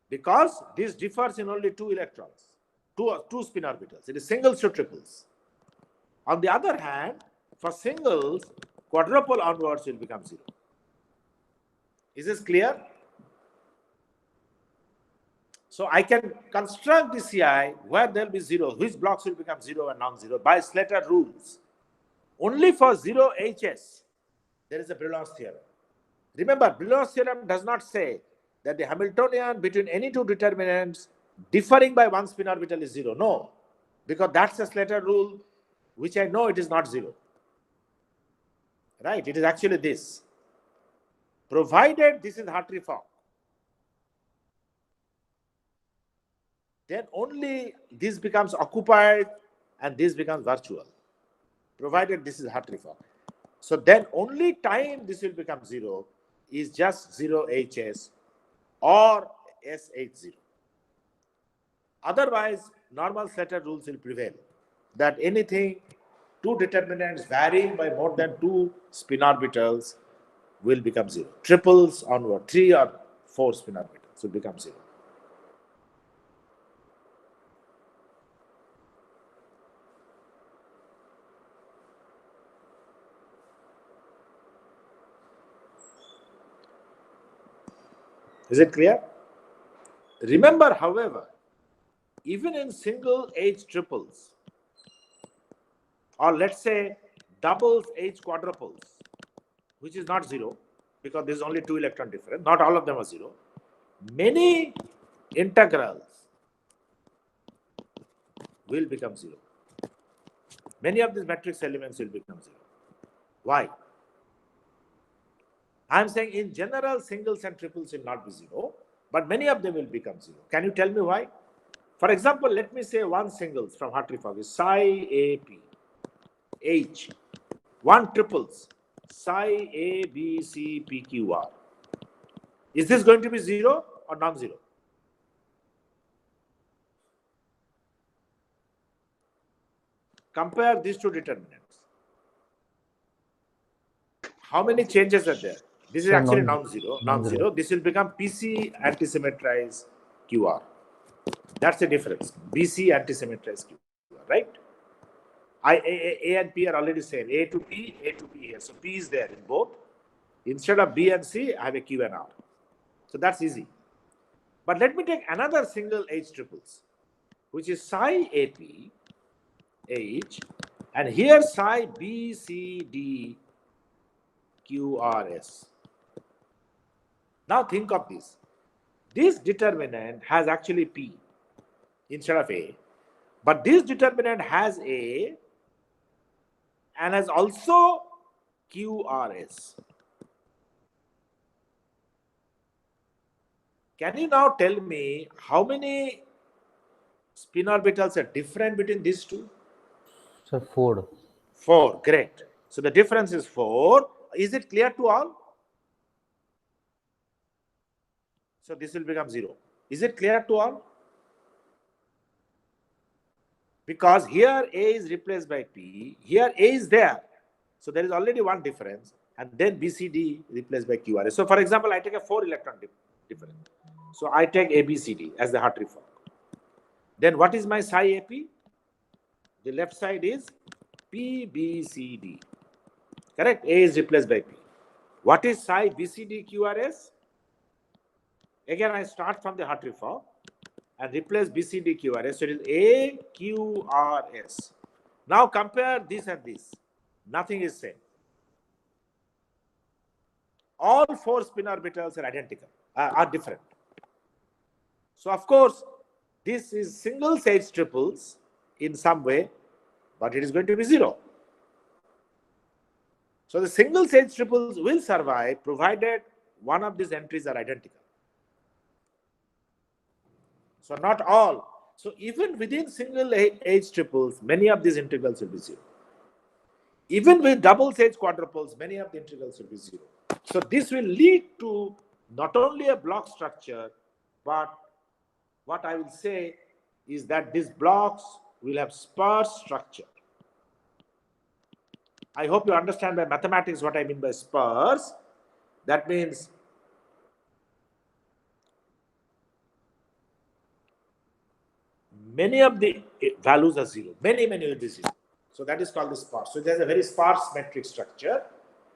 A: Because this differs in only two electrons, two spin orbitals. It is singles to triples. On the other hand, for singles, quadruple onwards will become zero. Is this clear? So I can construct the CI where there will be zero, which blocks will become zero and non-zero by Slater rules. Only for 0HS, there is a Brillouin's theorem. Remember, Brillouin's theorem does not say that the Hamiltonian between any two determinants differing by one spin orbital is zero. No, because that's a Slater rule, which I know it is not zero. Right? It is actually this. Provided this is Hartree-Fock, then only this becomes occupied and this becomes virtual. Provided this is Hartree-Fock. So then only time this will become zero is just 0HS or SH0. Otherwise, normal Slater rules will prevail. That anything, two determinants varying by more than two spin orbitals will become zero. Triples onward, 3 or 4 spin orbitals will become zero. Is it clear? Remember, however, even in single H triples, or let's say doubles H quadruples, which is not zero, because there is only two electron difference, not all of them are zero, many integrals will become zero. Many of these matrix elements will become zero. Why? I am saying in general, singles and triples will not be zero, but many of them will become zero. Can you tell me why? For example, let me say one singles from Hartree-Fock is psi AP, H, one triples, psi A, B, C, P, Q, R. Is this going to be zero or non-zero? Compare these two determinants. How many changes are there? This is
B: So
A: actually
B: non-zero.
A: non-zero. This will become PC antisymmetrize QR. That's the difference. BC antisymmetrize QR, right? A and P are already same. A to P here. So P is there in both. Instead of B and C, I have a Q and R. So that's easy. But let me take another single H triples, which is psi AP H, and here psi B C D Q R S. Now think of this. This determinant has actually P instead of A, but this determinant has A and has also QRS. Can you now tell me how many spin orbitals are different between these two?
B: So 4.
A: 4. Great. So the difference is 4. Is it clear to all? So this will become 0. Is it clear to all? Because here A is replaced by P, here A is there. So there is already one difference, and then BCD replaced by QRS. So for example, I take a 4 electron difference. So I take ABCD as the Hartree fork. Then what is my psi AP? The left side is PBCD. Correct? A is replaced by P. What is psi BCD QRS? Again, I start from the Hartree fork and replace BCD QRS. So it is AQRS. Now compare this and this. Nothing is same. All 4 spin orbitals are identical, are different. So of course, this is single H triples in some way, but it is going to be 0. So the single H triples will survive provided one of these entries are identical. So not all. So even within single H triples, many of these integrals will be 0. Even with double H quadruples, many of the integrals will be 0. So this will lead to not only a block structure, but what I will say is that these blocks will have sparse structure. I hope you understand by mathematics what I mean by sparse. That means many of the values are 0. Many will be 0. So that is called the sparse. So there's a very sparse metric structure,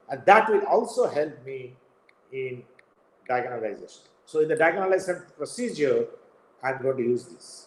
A: and that will also help me in diagonalization. So in the diagonalization procedure, I'm going to use this.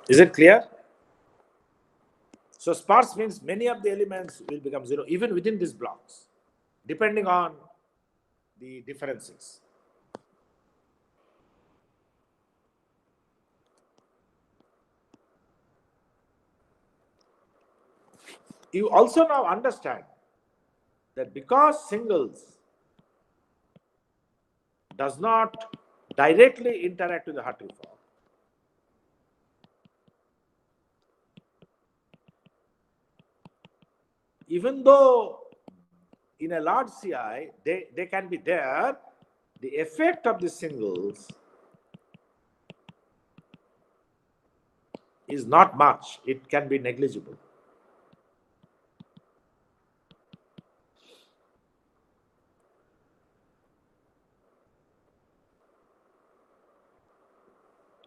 A: Is it clear? So sparse means many of the elements will become 0 even within these blocks, depending on the differences. You also now understand that because singles does not directly interact with the Hartree fork, even though in a large CI they can be there, the effect of the singles is not much. It can be negligible.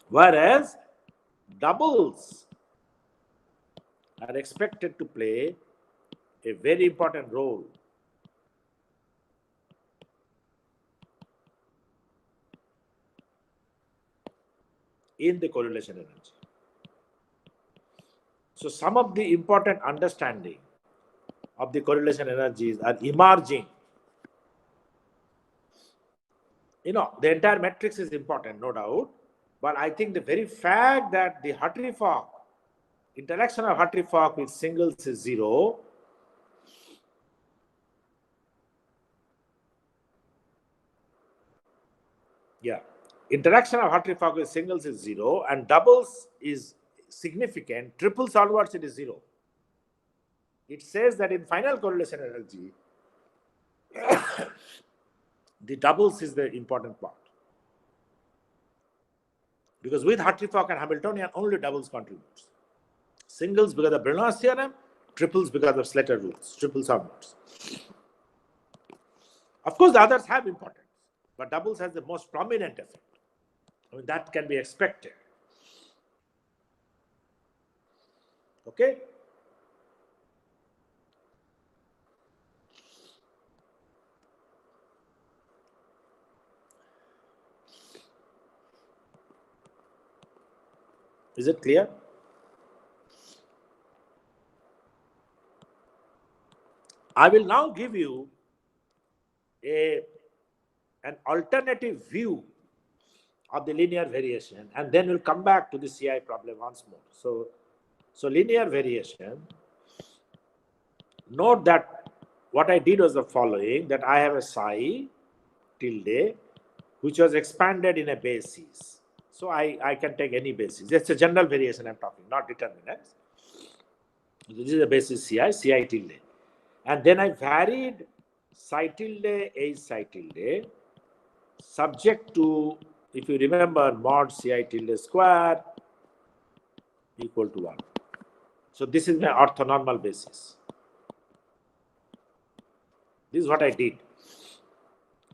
A: Whereas doubles are expected to play a very important role. in the correlation energy. So some of the important understanding of the correlation energies are emerging. The entire matrix is important, no doubt, but I think the very fact that the Hartree-Fock, interaction of Hartree-Fock with singles is 0, interaction of Hartree-Fock with singles is 0 and doubles is significant, triples onwards it is 0. It says that in final correlation energy, the doubles is the important part. Because with Hartree-Fock and Hamiltonian, only doubles contributes. Singles because of Bernoulli's theorem, triples because of Slater rules, triples onwards. Of course, the others have importance, but doubles has the most prominent effect. That can be expected. Okay? Is it clear? I will now give you an alternative view of the linear variation, and then we'll come back to the CI problem once more. So linear variation, note that what I did was the following, that I have a psi tilde which was expanded in a basis. So I can take any basis. That's a general variation I'm talking, not determinants. This is a basis Ci tilde. And then I varied psi tilde, H psi tilde, subject to, if you remember, mod Ci tilde square equal to 1. So this is my orthonormal basis. This is what I did.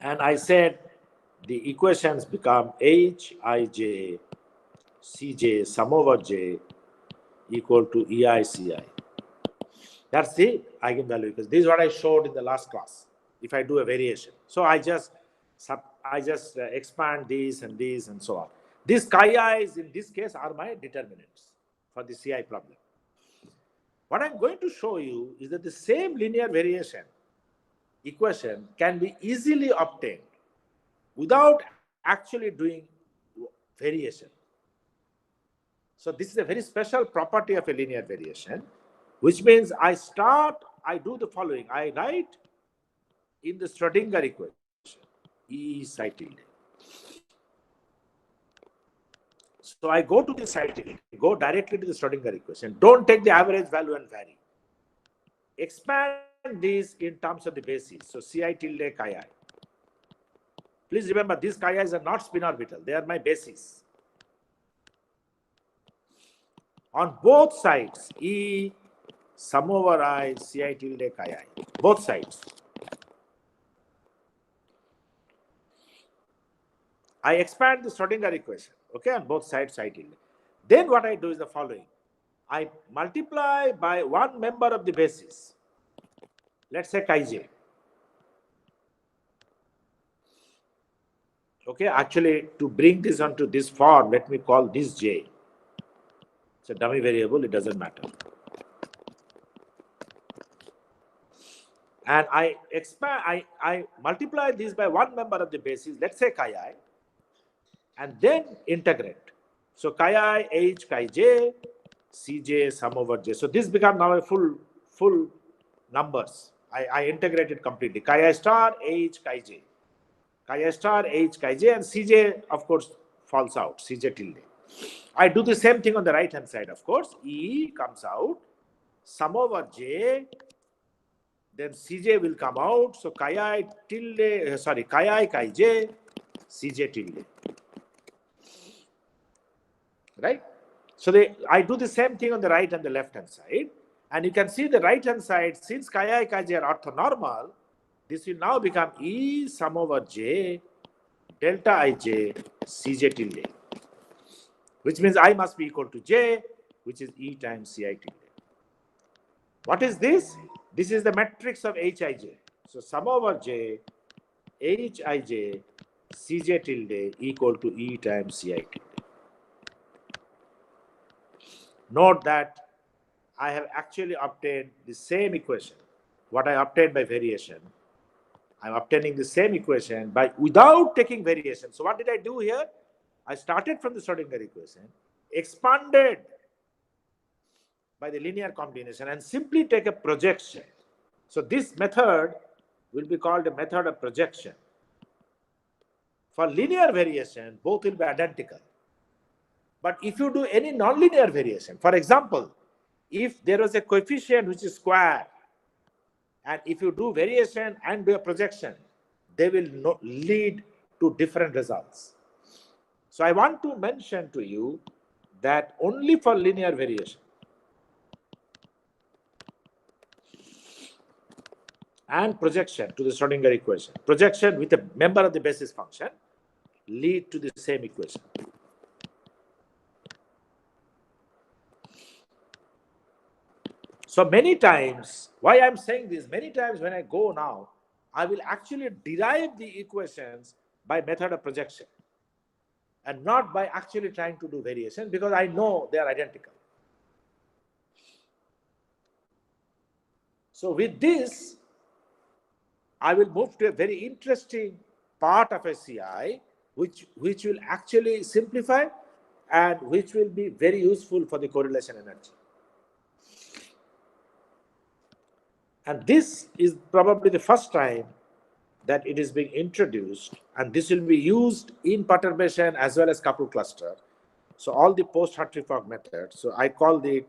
A: And I said the equations become Hij, Cj, sum over j equal to Ei, Ci. That's the eigenvalue, because this is what I showed in the last class. If I do a variation, so I just expand these and these and so on. These chi-i's in this case are my determinants for the Ci problem. What I'm going to show you is that the same linear variation equation can be easily obtained without actually doing variation. So this is a very special property of a linear variation, which means I do the following. I write in the Schrodinger equation, E psi tilde. So I go to the psi tilde, go directly to the Schrodinger equation. Don't take the average value and vary. Expand these in terms of the basis. So Ci tilde chi I. Please remember, these chi i's are not spin orbital. They are my basis. On both sides, E sum over I, Ci tilde chi I. Both sides. I expand the Schrodinger equation, okay, on both sides Ci tilde. Then what I do is the following. I multiply by one member of the basis. Let's say chi j. Okay, actually, to bring this onto this form, let me call this j. It's a dummy variable, it doesn't matter. And I multiply this by one member of the basis, let's say chi I, and then integrate. So chi I, H, chi j, Cj, sum over j. So this becomes now a full numbers. I integrated completely. Chi I star, H, chi j. Chi I star, H, chi j, and Cj, of course, falls out, Cj tilde. I do the same thing on the right hand side, of course. E comes out, sum over j, then Cj will come out. So chi I tilde, chi I, chi j, Cj tilde. Right? So I do the same thing on the right and the left hand side. And you can see the right hand side, since chi I, chi j are orthonormal, this will now become E sum over j delta ij Cj tilde, which means I must be equal to j, which is E times Ci tilde. What is this? This is the matrix of Hij. So sum over j, Hij, Cj tilde equal to E times Ci tilde. Note that I have actually obtained the same equation. What I obtained by variation, I'm obtaining the same equation by without taking variation. So what did I do here? I started from the Schrodinger equation, expanded by the linear combination, and simply take a projection. So this method will be called a method of projection. For linear variation, both will be identical. But if you do any nonlinear variation, for example, if there was a coefficient which is square, and if you do variation and do a projection, they will lead to different results. So I want to mention to you that only for linear variation and projection to the Schrodinger equation, projection with a member of the basis function lead to the same equation. So many times, why I'm saying this, many times when I go now, I will actually derive the equations by method of projection and not by actually trying to do variation, because I know they are identical. So with this, I will move to a very interesting part of SCI, which will actually simplify and which will be very useful for the correlation energy. And this is probably the first time that it is being introduced, and this will be used in perturbation as well as coupled cluster. So all the post-Hartree-Fock methods. So I call it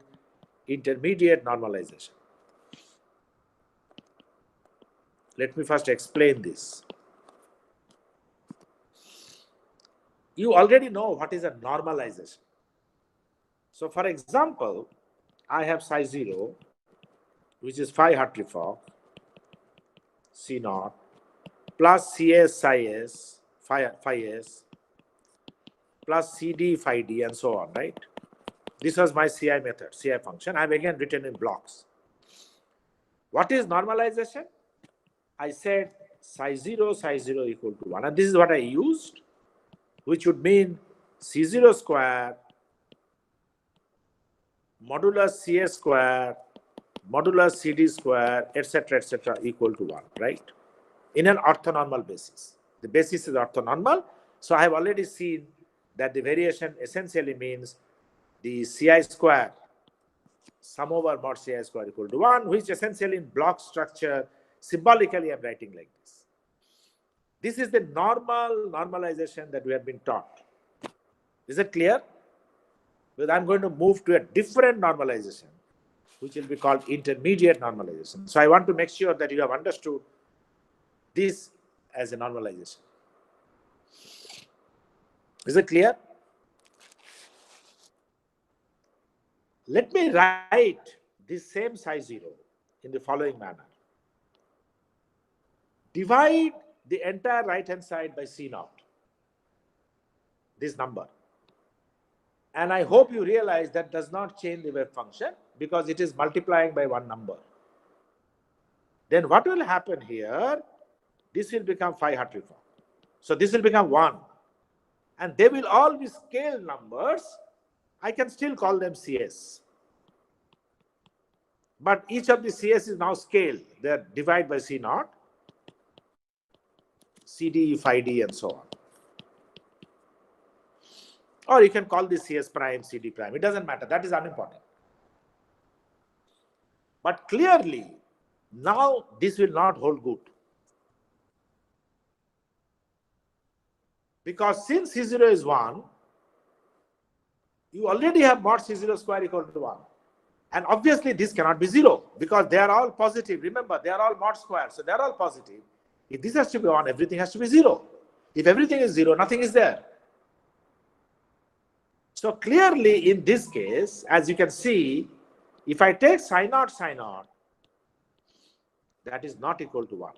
A: intermediate normalization. Let me first explain this. You already know what is a normalization. So for example, I have psi 0, which is phi Hartree-Fock, C naught, plus Cs psi s, phi s, plus CD phi d, and so on, right? This was my CI method, CI function. I've again written in blocks. What is normalization? I said psi 0 equal to 1. And this is what I used, which would mean C0 square modulus CS square modulus CD square, etc., equal to 1, right? In an orthonormal basis. The basis is orthonormal. So I have already seen that the variation essentially means the CI square, sum over mod CI square equal to 1, which essentially in block structure, symbolically I'm writing like this. This is the normal normalization that we have been taught. Is it clear? Because I'm going to move to a different normalization, which will be called intermediate normalization. So I want to make sure that you have understood this as a normalization. Is it clear? Let me write this same psi 0 in the following manner. Divide the entire right-hand side by C naught, this number. And I hope you realize that does not change the wave function because it is multiplying by one number. Then what will happen here? This will become phi Hartree-Fock. So this will become 1. And they will all be scale numbers. I can still call them CS. But each of the CS is now scale. They are divided by C naught, CD, phi d, and so on. Or you can call this CS prime, CD prime. It doesn't matter. That is unimportant. But clearly, now this will not hold good. Because since C0 is 1, you already have mod C0 square equal to 1. And obviously this cannot be 0 because they are all positive. Remember, they are all mod square, so they are all positive. If this has to be 1, everything has to be 0. If everything is 0, nothing is there. So clearly in this case, as you can see, if I take psi naught, that is not equal to 1.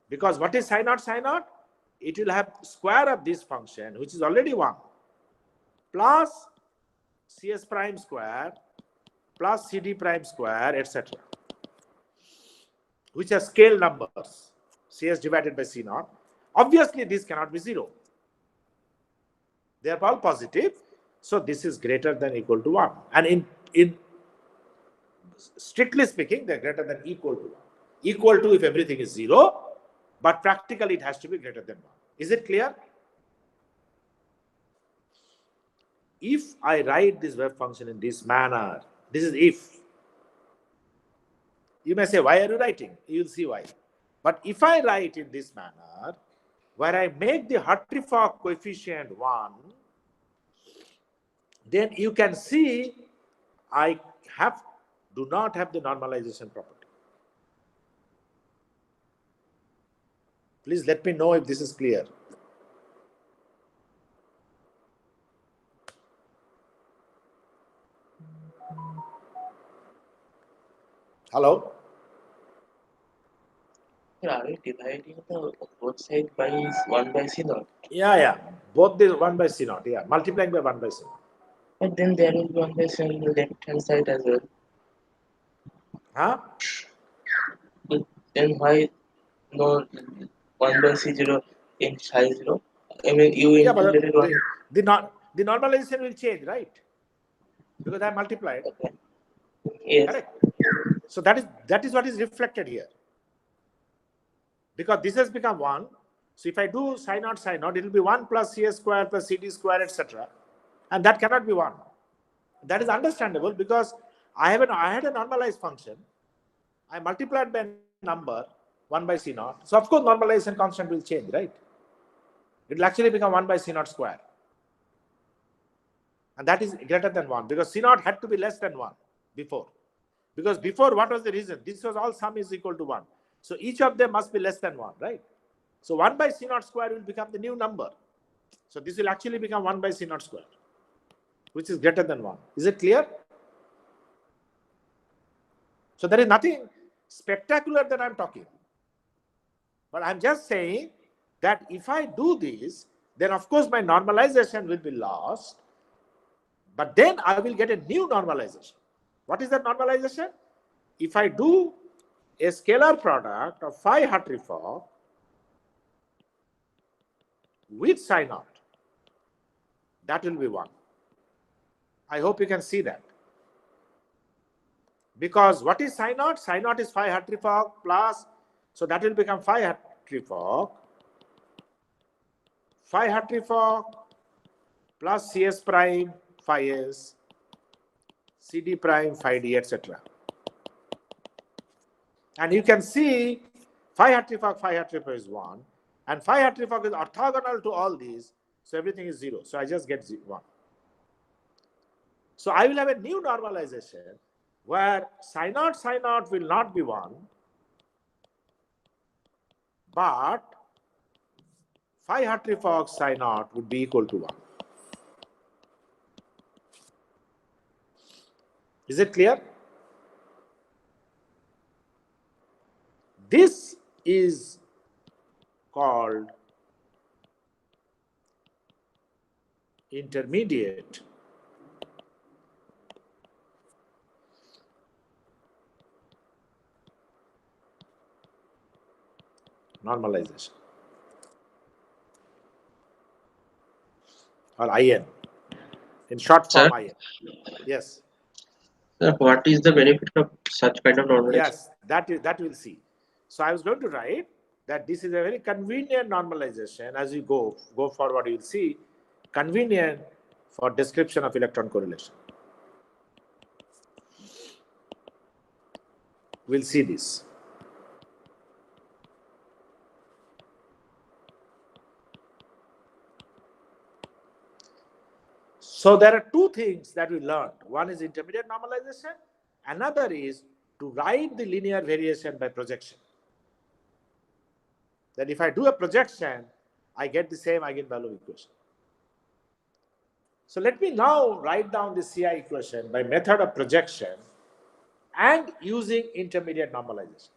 A: Because what is psi naught? It will have square of this function, which is already 1, plus CS prime square, plus CD prime square, etc., which are scale numbers, CS divided by C naught. Obviously, this cannot be 0. They are all positive. So this is greater than equal to 1. And in strictly speaking, they're greater than equal to 1. Equal to if everything is 0, but practically it has to be greater than 1. Is it clear? If I write this wave function in this manner, this is if. You may say, why are you writing? You'll see why. But if I write in this manner, where I make the Hartree-Fock coefficient 1, then you can see I do not have the normalization property. Please let me know if this is clear. Hello?
C: Are we dividing the both sides by 1 by C naught?
A: Yeah. Both the 1 by C naught. Yeah. Multiplying by 1 by C naught.
C: But then there will be 1 by C on the left hand side as well.
A: Huh?
C: Then why no 1 by C0 in psi 0? I mean, you
A: Yeah, but
C: integrated 1.
A: the normalization will change, right? Because I multiplied.
C: Okay. Yes.
A: Correct. So that is what is reflected here. Because this has become 1. So if I do psi naught, it will be 1 plus CS square plus CD square, etc. And that cannot be 1. That is understandable because I had a normalized function. I multiplied by a number 1 by C naught. So of course normalization constant will change, right? It will actually become 1 by C naught square. And that is greater than 1 because C naught had to be less than 1 before. Because before, what was the reason? This was all sum is equal to 1. So each of them must be less than 1, right? So 1 by C naught square will become the new number. So this will actually become 1 by C naught square, which is greater than 1. Is it clear? So there is nothing spectacular that I'm talking. But I'm just saying that if I do this, then of course my normalization will be lost. But then I will get a new normalization. What is that normalization? If I do a scalar product of phi Hartree-Fock with psi naught, that will be 1. I hope you can see that. Because what is psi naught? Psi naught is phi Hartree-Fock plus, so that will become phi Hartree-Fock plus CS prime phi s, CD prime phi d, etc. And you can see phi Hartree-Fock is 1, and phi Hartree-Fock is orthogonal to all these, so everything is 0. So I just get 1. So I will have a new normalization where psi naught will not be 1, but phi Hartree-Fock psi naught would be equal to 1. Is it clear? This is called intermediate normalization, or IN, in short
D: Sir,
A: form IN. Yes.
D: sir, what is the benefit of such kind of normalization?
A: Yes, that we'll see. So I was going to write that this is a very convenient normalization. As you go forward, you'll see convenient for description of electron correlation. We'll see this. So there are two things that we learned. One is intermediate normalization. Another is to write the linear variation by projection. That if I do a projection, I get the same eigenvalue equation. So let me now write down the CI equation by method of projection and using intermediate normalization.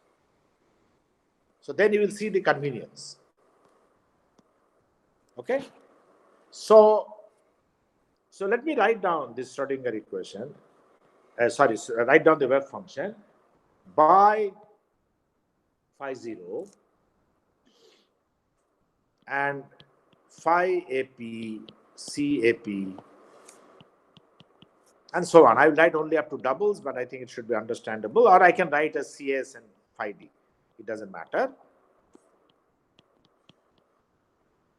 A: So then you will see the convenience. Okay? So let me write down this Schrodinger equation. Write down the wave function by phi 0 and phi AP CAP, and so on. I will write only up to doubles, but I think it should be understandable. Or I can write as CS and phi d. It doesn't matter.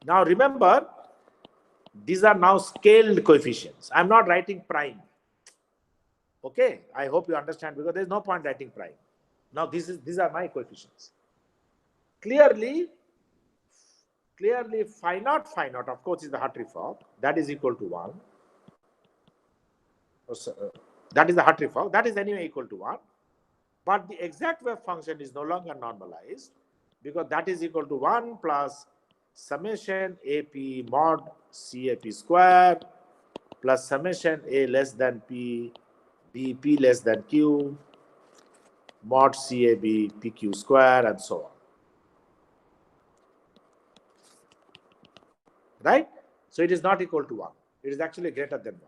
A: Now remember, these are now scaled coefficients. I'm not writing prime. Okay, I hope you understand, because there's no point writing prime. Now these are my coefficients. Clearly phi naught, of course, is the Hartree-Fock. That is equal to 1. That is the Hartree-Fock. That is anyway equal to 1. But the exact wave function is no longer normalized, because that is equal to 1 plus summation AP mod CAP square plus summation A less than P B P less than Q mod CAB PQ square, and so on. Right? So it is not equal to 1. It is actually greater than 1.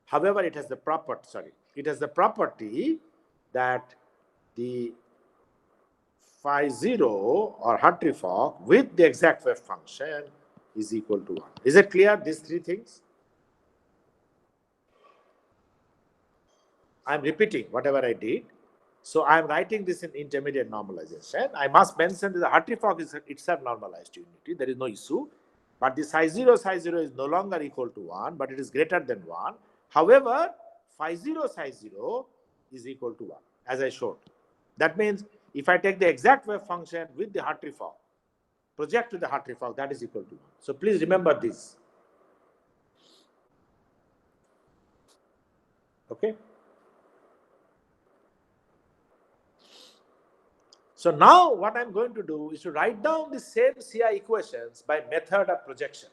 A: However, it has the property that the phi 0 or Hartree-Fock with the exact wave function is equal to 1. Is it clear, these three things? I'm repeating whatever I did. So I'm writing this in intermediate normalization. I must mention that the Hartree-Fock is itself normalized to unity. There is no issue. But the psi 0 is no longer equal to 1, but it is greater than 1. However, phi 0 psi 0 is equal to 1, as I showed. That means if I take the exact wave function with the Hartree-Fock, project to the Hartree-Fock, that is equal to 1. So please remember this. Okay? So now what I'm going to do is to write down the same CI equations by method of projection.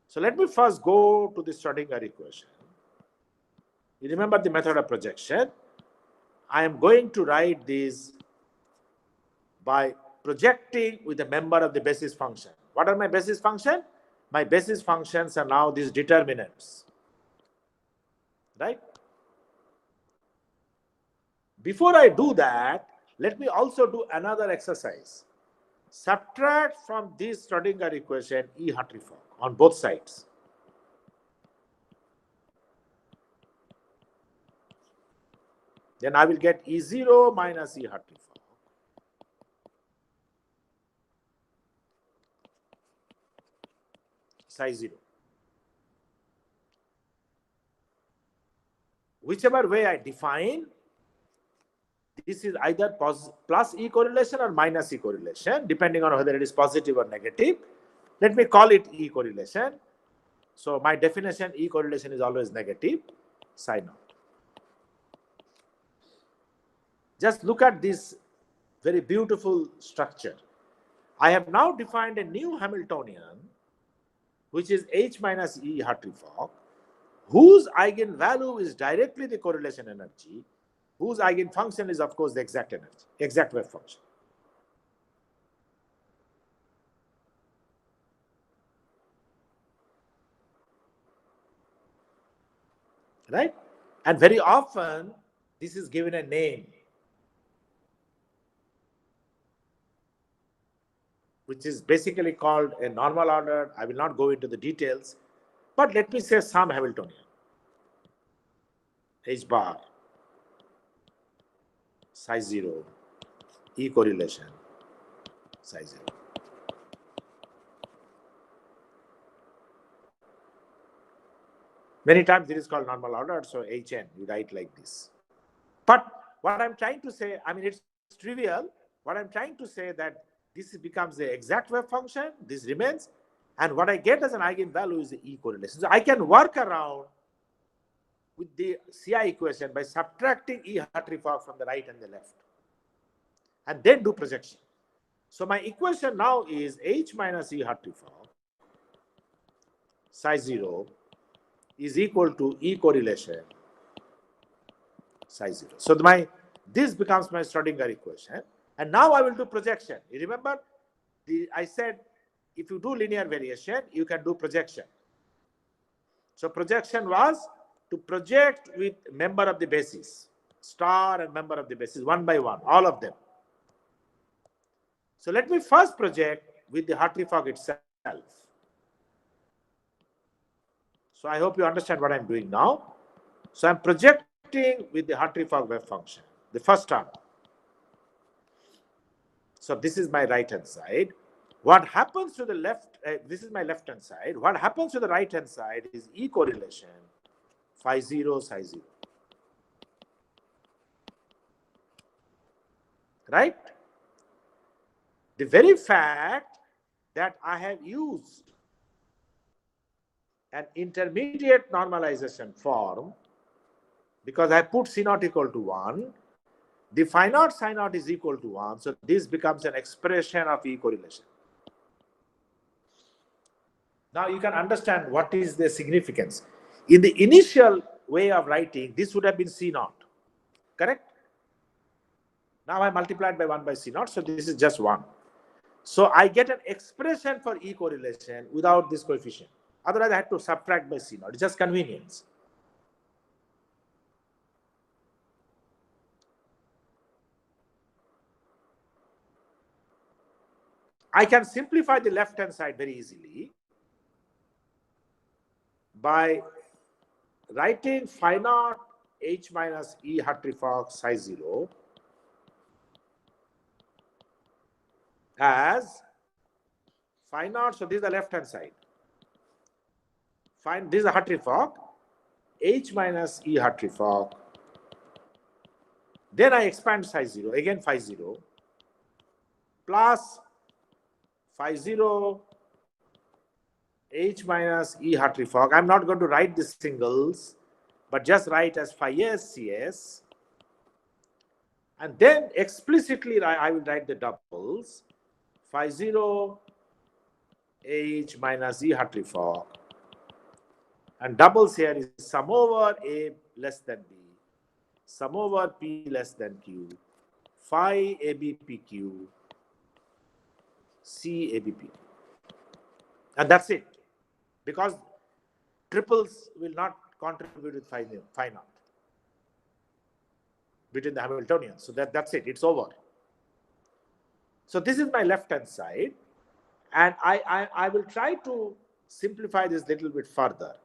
A: So let me first go to the Schrodinger equation. You remember the method of projection. I am going to write this by projecting with a member of the basis function. What are my basis functions? My basis functions are now these determinants. Right? Before I do that, let me also do another exercise. Subtract from this Schrodinger equation E Hartree-Fock on both sides. Then I will get E0 minus E Hartree-Fock. Psi 0. Whichever way I define, this is either plus E correlation or minus E correlation, depending on whether it is positive or negative. Let me call it E correlation. So my definition, E correlation is always negative, psi naught. Just look at this very beautiful structure. I have now defined a new Hamiltonian, which is H minus E Hartree-Fock, whose eigenvalue is directly the correlation energy, whose eigenfunction is, of course, the exact energy, exact wave function. Right? And very often, this is given a name, which is basically called a normal order. I will not go into the details, but let me say some Hamiltonian. H bar, psi 0, E correlation, psi 0. Many times it is called normal order, so Hn, you write like this. But what I'm trying to say, I mean, it's trivial. What I'm trying to say that this becomes the exact wave function, this remains, and what I get as an eigenvalue is the E correlation. So I can work around with the CI equation by subtracting E Hartree-Fock from the right and the left, and then do projection. So my equation now is H minus E Hartree-Fock, psi 0, is equal to E correlation, psi 0. So this becomes my Schrodinger equation. And now I will do projection. You remember, I said if you do linear variation, you can do projection. So projection was to project with member of the basis, star and member of the basis, one by one, all of them. So let me first project with the Hartree-Fock itself. So I hope you understand what I'm doing now. So I'm projecting with the Hartree-Fock wave function, the first term. So this is my right hand side. What happens to the left, this is my left hand side. What happens to the right hand side is E correlation, phi 0, psi 0. Right? The very fact that I have used an intermediate normalization form, because I put C naught equal to 1, the phi naught psi naught is equal to 1, so this becomes an expression of E correlation. Now you can understand what is the significance. In the initial way of writing, this would have been C naught, correct? Now I multiplied by 1 by C naught, so this is just 1. So I get an expression for E correlation without this coefficient. Otherwise I had to subtract by C naught. It's just convenience. I can simplify the left hand side very easily by writing phi naught H minus E Hartree-Fock psi 0 as phi naught, so this is the left hand side. This is a Hartree-Fock, H minus E Hartree-Fock. Then I expand psi 0, again phi 0, plus phi 0, H minus E Hartree-Fock. I'm not going to write the singles, but just write as phi S CS. And then explicitly I will write the doubles, phi 0, H minus E Hartree-Fock. And doubles here is sum over A less than B, sum over P less than Q, phi ABPQ, C ABP. And that's it. Because triples will not contribute with phi naught between the Hamiltonians. So that's it. It's over. So this is my left hand side. And I will try to simplify this a little bit further.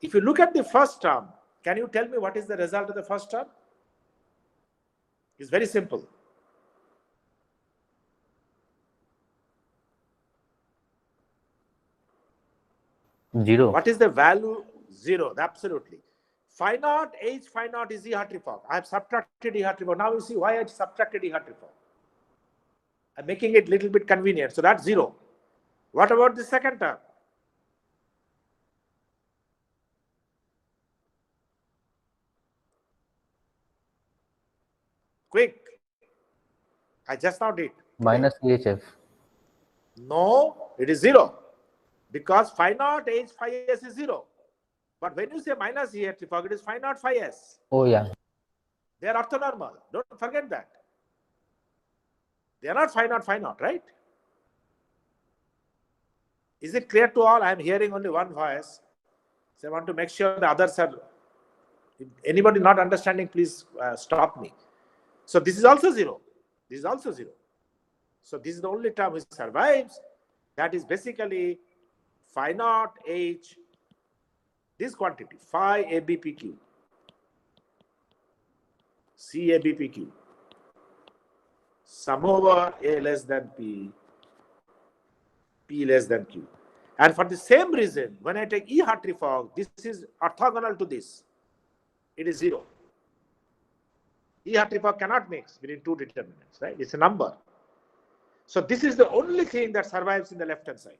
A: If you look at the first term, can you tell me what is the result of the first term? It's very simple.
B: Zero.
A: What is the value? 0. Absolutely. Phi naught H phi naught is E Hartree-Fock. I have subtracted E Hartree-Fock. Now you see why I subtracted E Hartree-Fock. I'm making it a little bit convenient. So that's 0. What about the second term? Quick. I just now did.
B: Minus EHF.
A: No, it is 0. Because phi naught H phi S is 0. But when you say minus E Hartree-Fock, it is phi naught phi S.
B: Oh yeah.
A: They are orthonormal. Don't forget that. They are not phi naught, right? Is it clear to all? I am hearing only one voice. So I want to make sure the others are. If anybody not understanding, please stop me. So this is also 0. This is also 0. So this is the only term which survives. That is basically phi naught H, this quantity, phi ABPQ, C ABPQ, sum over A less than P, P less than Q. And for the same reason, when I take E Hartree-Fock, this is orthogonal to this. It is 0. E Hartree-Fock cannot mix between two determinants, right? It's a number. So this is the only thing that survives in the left hand side.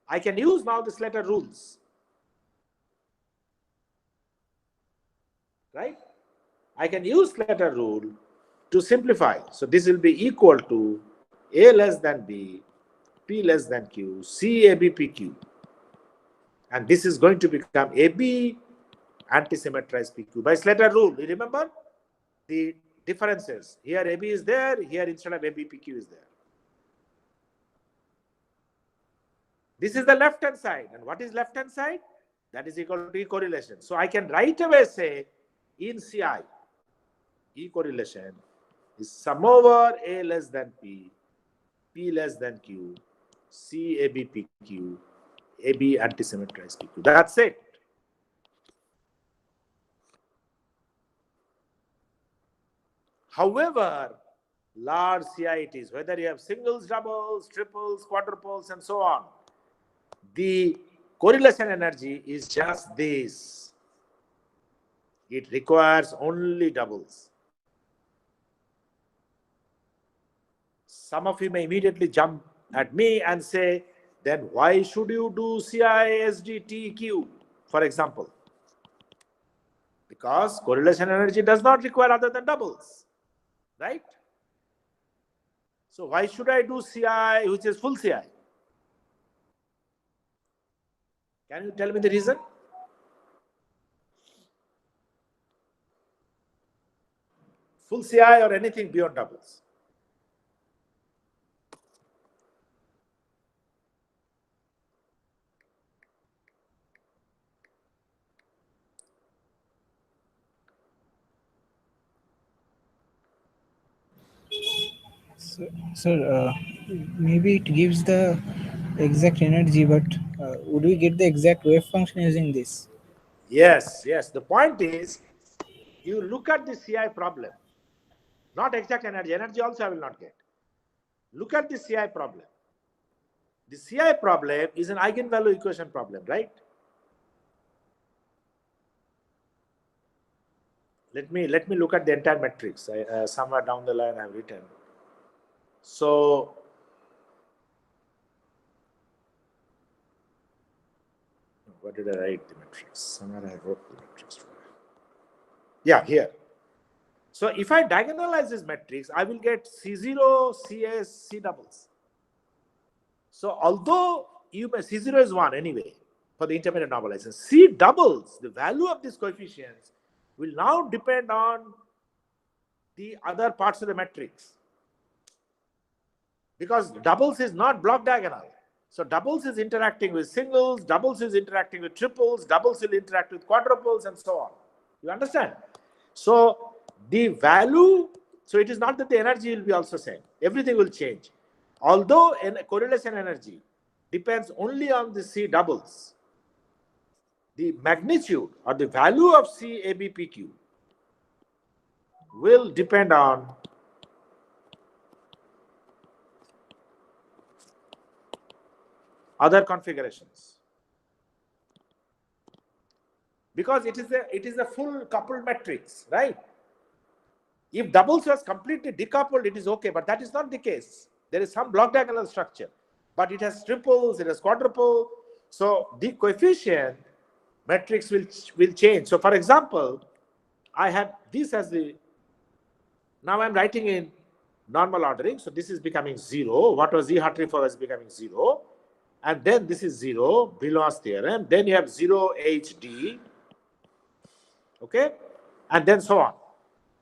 A: I can use now the Slater rules, right? I can use Slater rule to simplify. So this will be equal to A less than B, P less than Q, C AB PQ. And this is going to become AB antisymmetrized PQ by Slater rule. You remember the differences? Here AB is there, here instead of AB PQ is there. This is the left hand side. And what is left hand side? That is equal to E correlation. So I can right away say in CI, E correlation is sum over A less than P, P less than Q, C AB PQ, AB antisymmetrized PQ. That's it. However, large CITs, whether you have singles, doubles, triples, quadruples, and so on, the correlation energy is just this. It requires only doubles. Some of you may immediately jump at me and say, then why should you do CISDTQ, for example? Because correlation energy does not require other than doubles, right? So why should I do CI, which is full CI? Can you tell me the reason? Full CI or anything beyond doubles?
E: So, sir, maybe it gives the exact energy, but would we get the exact wave function using this?
A: Yes, yes. The point is, you look at the CI problem, not exact energy. Energy also I will not get. Look at the CI problem. The CI problem is an eigenvalue equation problem, right? Let me look at the entire matrix. Somewhere down the line I have written. So what did I write the matrix? Somewhere I wrote the matrix. Yeah, here. So if I diagonalize this matrix, I will get C0, CS, C doubles. So although C0 is 1 anyway for the intermediate normalization, C doubles, the value of these coefficients will now depend on the other parts of the matrix. Because doubles is not block diagonal. So doubles is interacting with singles, doubles is interacting with triples, doubles will interact with quadruples, and so on. You understand? So the value, so it is not that the energy will be also same. Everything will change. Although correlation energy depends only on the C doubles, the magnitude or the value of C ABPQ will depend on other configurations, because it is a full coupled matrix, right? If doubles was completely decoupled, it is okay, but that is not the case. There is some block diagonal structure, but it has triples, it has quadruple, so the coefficient matrix will change. So for example, I have this as the, now I'm writing in normal ordering, so this is becoming 0. What was E Hartree for is becoming 0. And then this is 0, Brillouin's theorem. Then you have 0 HD, okay? And then so on.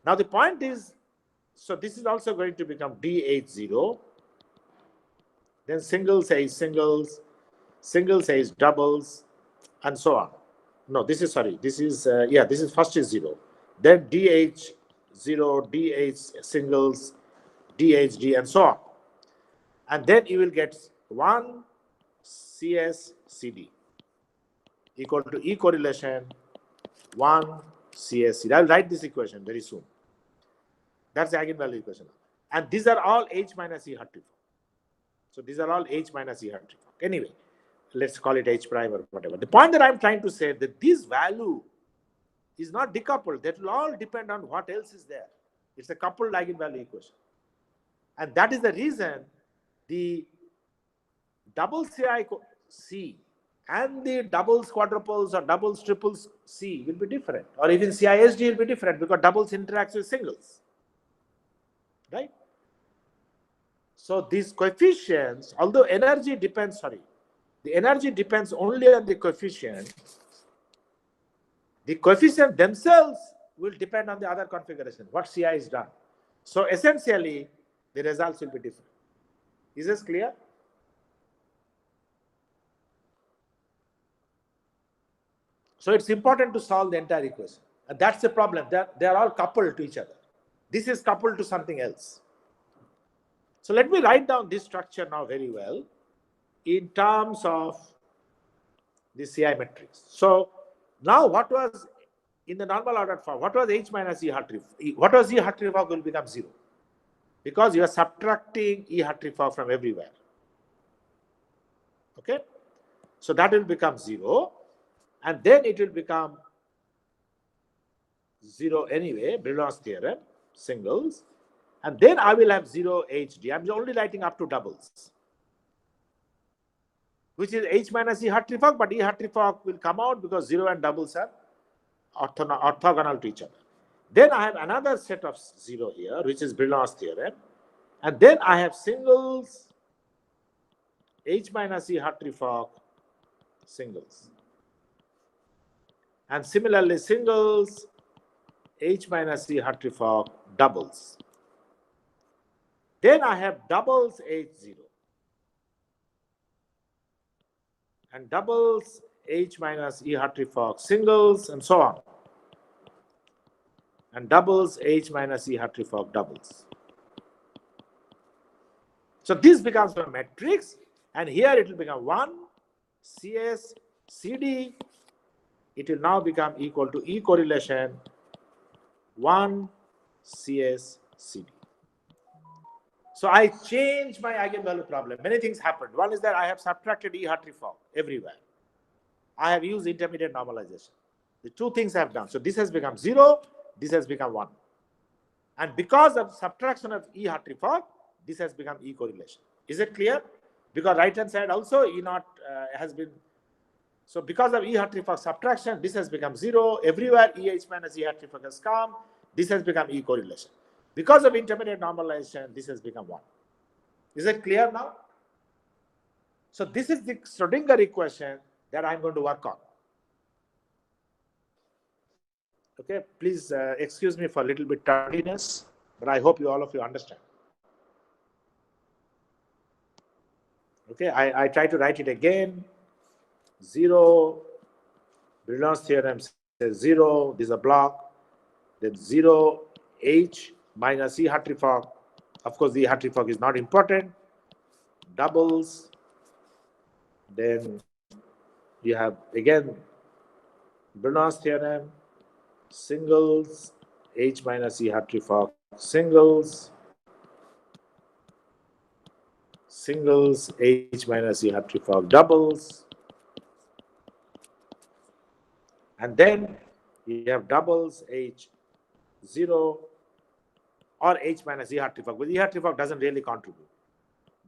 A: Now the point is, so this is also going to become DH0. Then single says singles, single says doubles, and so on. No, this is, sorry, this is, this is first is 0. Then DH0, DH singles, DHD, and so on. And then you will get 1 CSCD equal to E correlation 1 CSCD. I will write this equation very soon. That's the eigenvalue equation. And these are all H minus E Hartree. So these are all H minus E Hartree. Anyway, let's call it H prime or whatever. The point that I'm trying to say that this value is not decoupled. That will all depend on what else is there. It's a coupled eigenvalue equation. And that is the reason the double CI C and the doubles, quadruples, or doubles, triples C will be different. Or even CISD will be different because doubles interacts with singles. Right? So these coefficients, although energy depends, the energy depends only on the coefficient themselves will depend on the other configuration, what CI is done. So essentially, the results will be different. Is this clear? So it's important to solve the entire equation. And that's the problem. They are all coupled to each other. this is coupled to something else. So let me write down this structure now very well in terms of the CI matrix. So now what was in the normal ordered form, what was H minus E Hartree? What was E Hartree will become 0 because you are subtracting E Hartree from everywhere. Okay, so that will become 0 and then it will become 0 anyway, Brillouin's theorem, singles, and then I will have 0 HD. I'm only writing up to doubles, which is H minus E Hartree, but E Hartree will come out because 0 and doubles are orthogonal to each other. Then I have another set of 0 here, which is Brillouin's theorem, and then I have singles H minus E Hartree singles, and similarly singles H minus E Hartree doubles. Then I have doubles H0 and doubles H minus E Hartree singles and so on, and doubles H minus E Hartree doubles. So this becomes a matrix, and here it will become 1 CS CD. It will now become equal to E correlation 1 CS CD. So I changed my eigenvalue problem. Many things happened. One is that I have subtracted E Hartree everywhere. I have used intermediate normalization. The two things I have done. So this has become 0, this has become 1. And because of subtraction of E Hartree this has become E correlation. Is it clear? Because right hand side also E naught has been. So because of E Hartree subtraction, this has become 0. Everywhere EH minus E Hartree has come. This has become E correlation. Because of intermediate normalization, this has become 1. Is it clear now? So this is the Schrodinger equation that I'm going to work on. Okay, please excuse me for a little bit tardiness, but I hope all of you understand. Okay, I try to write it again. 0, Brillouin's theorem says 0, this is a block. Then 0, H minus E Hartree. Of course, the E Hartree is not important. Doubles. Then you have again Brillouin's theorem, singles, H minus E Hartree singles, singles, H minus E Hartree doubles, and then you have doubles H0 or H minus E Hartree, but E Hartree doesn't really contribute.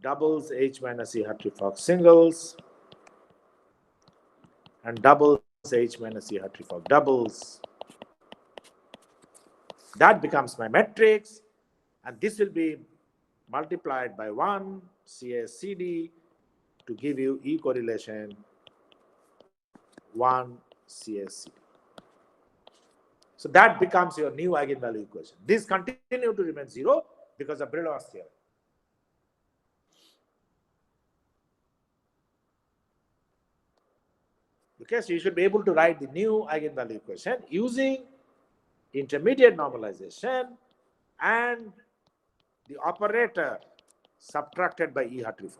A: Doubles H minus E Hartree singles and doubles H minus E Hartree doubles. That becomes my matrix, and this will be multiplied by 1 CSCD to give you E correlation 1 CSCD. So that becomes your new eigenvalue equation. These continue to remain 0 because of Brillouin's theorem. Okay, so you should be able to write the new eigenvalue equation using intermediate normalization and the operator subtracted by E Hartree.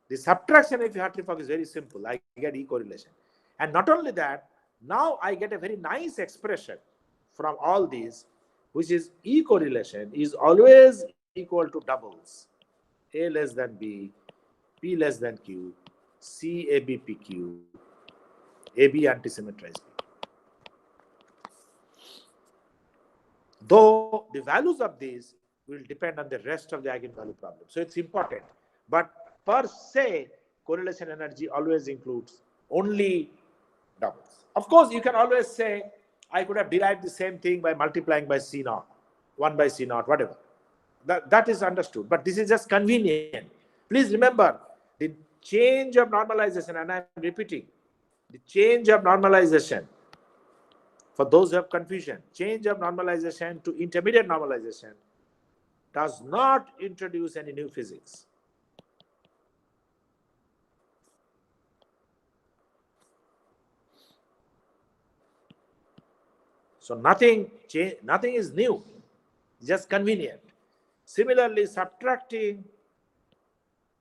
A: The subtraction of E Hartree is very simple. I get E correlation. And not only that, now I get a very nice expression from all these, which is E correlation is always equal to doubles. A less than B, P less than Q, C A B P Q, AB antisymmetrized B. Though the values of these will depend on the rest of the eigenvalue problem. So it's important. But per se, correlation energy always includes only doubles. Of course, you can always say, I could have derived the same thing by multiplying by C naught, 1 by C naught, whatever. That is understood. But this is just convenient. Please remember, the change of normalization, and I'm repeating, the change of normalization, for those who have confusion, change of normalization to intermediate normalization does not introduce any new physics. So nothing is new, just convenient. Similarly, subtracting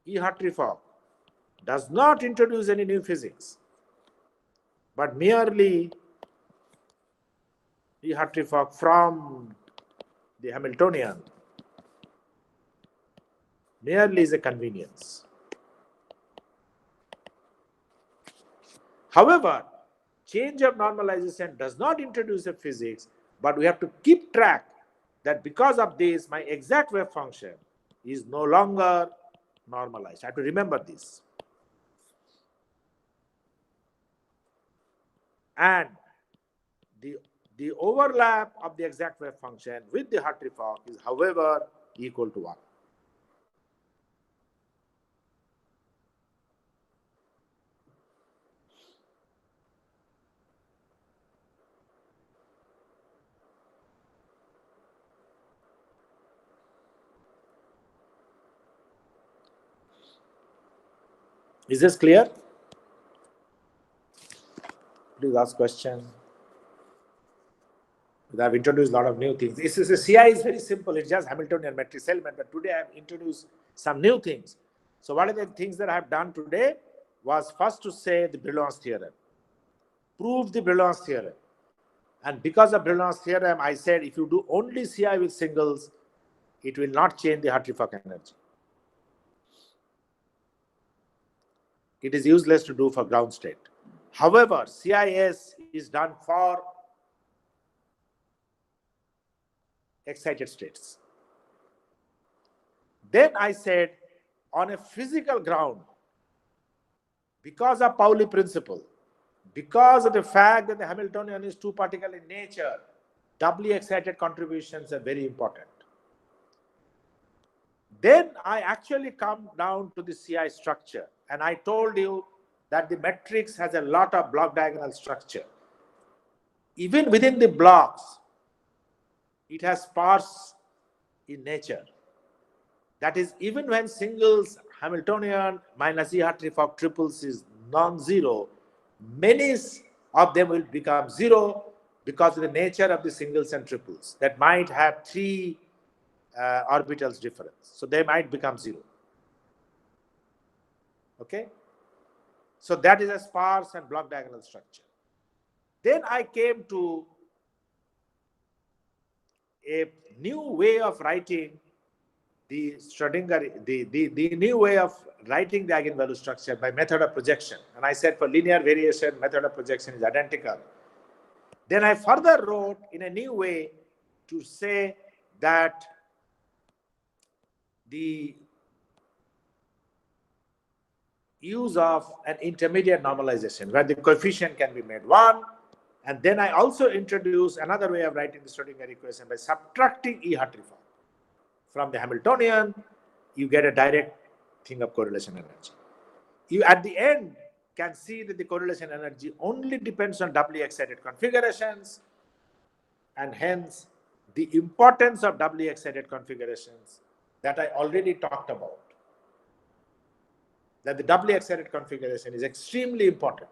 A: E-Hartree-Fock does not introduce any new physics, but merely E-Hartree-Fock from the Hamiltonian merely is a convenience. However, change of normalization does not introduce a physics, but we have to keep track that because of this, my exact wave function is no longer normalized. I have to remember this. And the overlap of the exact wave function with the Hartree-Fock is, however, equal to 1. Is this clear? Please ask question. I've introduced a lot of new things. This is a CI is very simple. It's just Hamiltonian matrix element. But today I have introduced some new things. So what are the things that I have done today? Was first to say the Brillouin's theorem. Prove the Brillouin's theorem. And because of Brillouin's theorem, I said if you do only CI with singles, it will not change the Hartree-Fock energy. It is useless to do for ground state. However, CIS is done for excited states. Then I said, on a physical ground, because of Pauli principle, because of the fact that the Hamiltonian is two-particle in nature, doubly excited contributions are very important. Then I actually come down to the CI structure, and I told you that the matrix has a lot of block diagonal structure. Even within the blocks, it has spars in nature. That is, even when singles Hamiltonian minus E-Hartree-Fock triples is non-zero, many of them will become zero because of the nature of the singles and triples that might have 3 orbitals difference. So they might become zero. Okay? So that is a sparse and block diagonal structure. Then I came to a new way of writing the Schrodinger, the new way of writing the eigenvalue structure by method of projection. And I said for linear variation, method of projection is identical. Then I further wrote in a new way to say that the use of an intermediate normalization where the coefficient can be made 1. And then I also introduced another way of writing the Schrodinger equation by subtracting E-Hartree-Fock. From the Hamiltonian, you get a direct thing of correlation energy. You at the end can see that the correlation energy only depends on doubly excited configurations, and hence the importance of doubly excited configurations that I already talked about. That the doubly excited configuration is extremely important.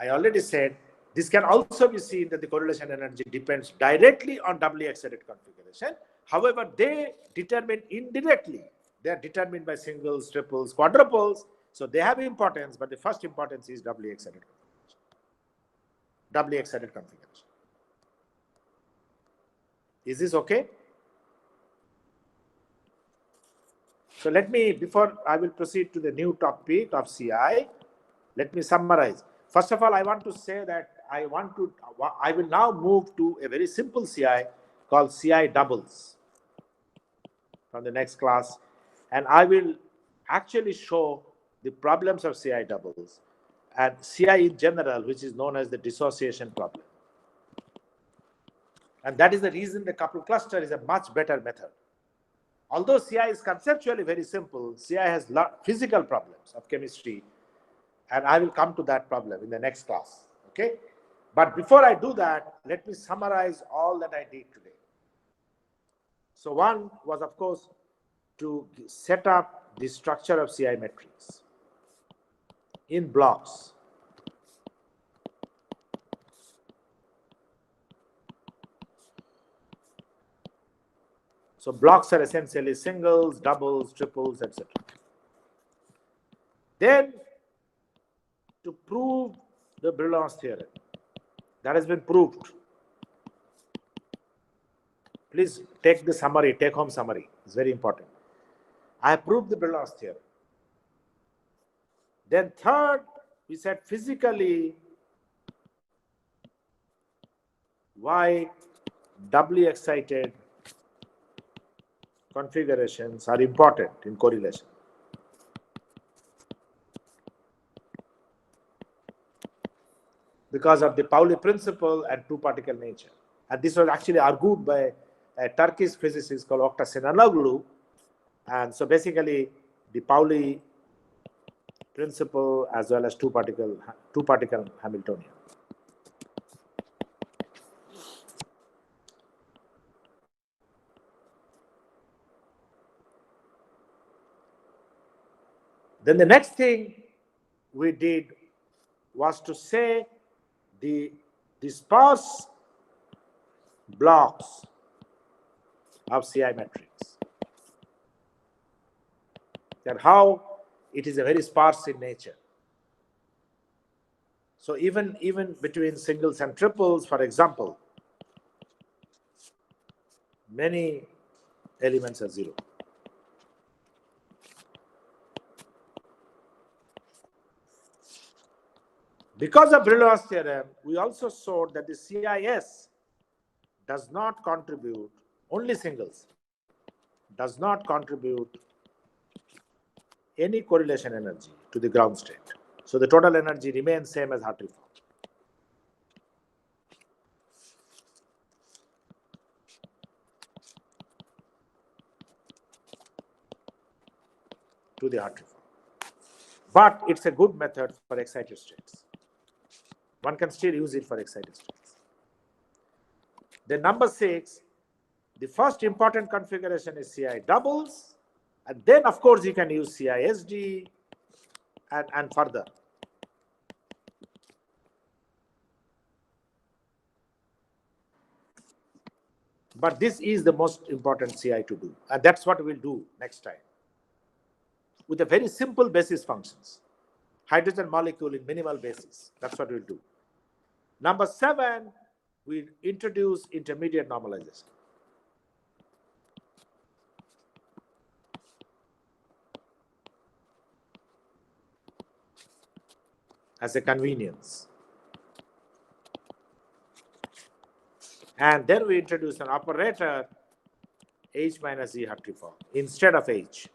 A: I already said this can also be seen that the correlation energy depends directly on doubly excited configuration. However, they determine indirectly. They are determined by singles, triples, quadruples. So they have importance, but the first importance is doubly excited configuration. Doubly excited configuration. Is this okay? So let me, before I will proceed to the new topic of CI, let me summarize. First of all, I want to say that I will now move to a very simple CI called CI doubles from the next class. And I will actually show the problems of CI doubles and CI in general, which is known as the dissociation problem. And that is the reason the coupled cluster is a much better method. Although CI is conceptually very simple, CI has physical problems of chemistry, and I will come to that problem in the next class. Okay? But before I do that, let me summarize all that I did today. So one was, of course, to set up the structure of CI matrix in blocks. So blocks are essentially singles, doubles, triples, etc. Then, to prove the Brillouin's theorem, that has been proved. Please take the summary, take home summary. It's very important. I have proved the Brillouin's theorem. Then third, we said physically why doubly excited configurations are important in correlation. Because of the Pauli principle and two-particle nature. And this was actually argued by a Turkish physicist called Oktay Sinanoglu. And so basically, the Pauli principle as well as two-particle Hamiltonian. Then the next thing we did was to say the sparse blocks of CI matrix, and how it is a very sparse in nature. So even between singles and triples, for example, many elements are zero. Because of Brillouin's theorem, we also showed that the CIS does not contribute, only singles, does not contribute any correlation energy to the ground state. So the total energy remains same as Hartree form. To the Hartree form. But it's a good method for excited states. One can still use it for excited states. Then number 6, the first important configuration is CI doubles, and then of course you can use CISD and further. But this is the most important CI to do, and that's what we'll do next time with a very simple basis functions. Hydrogen molecule in minimal basis. That's what we'll do. Number 7, we introduce intermediate normalization. As a convenience. And then we introduce an operator H minus E Hartree form instead of H,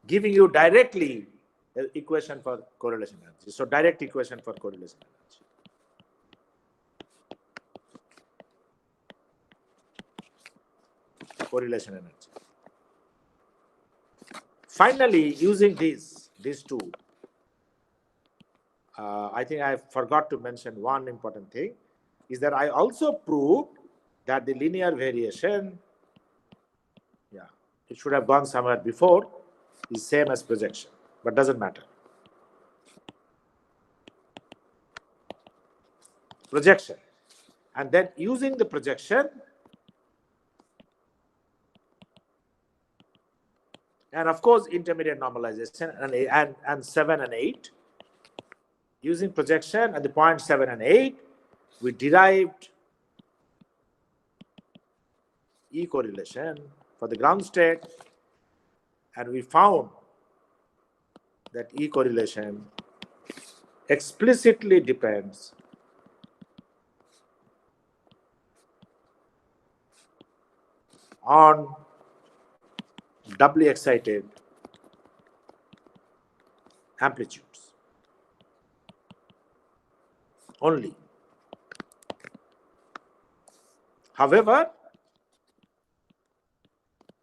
A: giving you directly an equation for correlation energy. So direct equation for correlation energy. Correlation energy. Finally, using these two, I think I forgot to mention one important thing, is that I also proved that the linear variation, it should have gone somewhere before, is same as projection, but doesn't matter. Projection. And then using the projection, and of course intermediate normalization and 7 and 8, using projection at the point 7 and 8, we derived E correlation for the ground state, and we found that E correlation explicitly depends on doubly excited amplitudes only. However,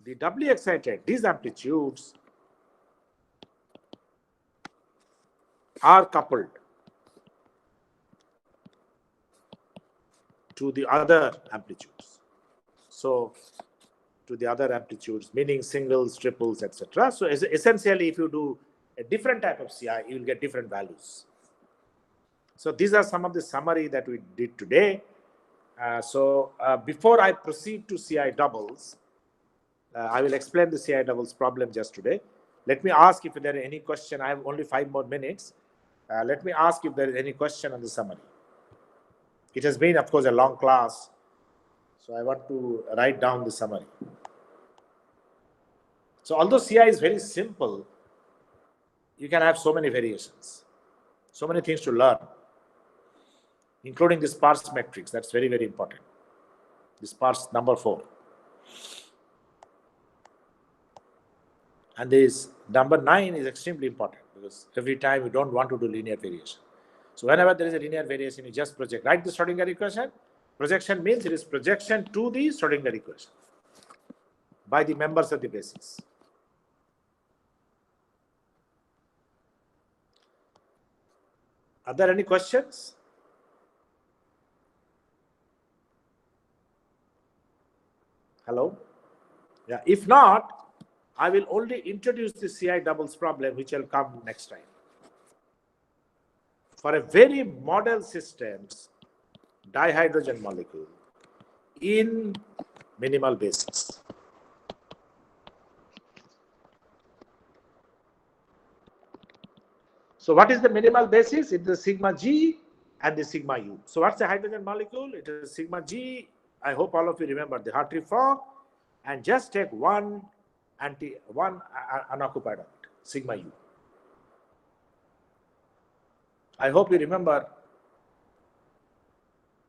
A: the doubly excited, these amplitudes are coupled to the other amplitudes. So to the other amplitudes, meaning singles, triples, etc. So essentially, if you do a different type of CI, you will get different values. So these are some of the summary that we did today. Before I proceed to CI doubles, I will explain the CI doubles problem just today. Let me ask if there are any question. I have only 5 more minutes. Let me ask if there is any question on the summary. It has been, of course, a long class, so I want to write down the summary. So although CI is very simple, you can have so many variations, so many things to learn, including the sparse matrix. That's very, very important. The sparse number 4. And this number 9 is extremely important because every time you don't want to do linear variation. So whenever there is a linear variation, you just project. Write the Schrodinger equation. Projection means it is projection to the Schrodinger equation by the members of the basis. Are there any questions? Hello? Yeah. If not, I will only introduce the CI doubles problem, which will come next time. For a very model systems, dihydrogen molecule in minimal basis. So what is the minimal basis? It is sigma G and the sigma U. So what's the hydrogen molecule? It is sigma G. I hope all of you remember the Hartree-Fock, and just take one unoccupied orbit, sigma U. I hope you remember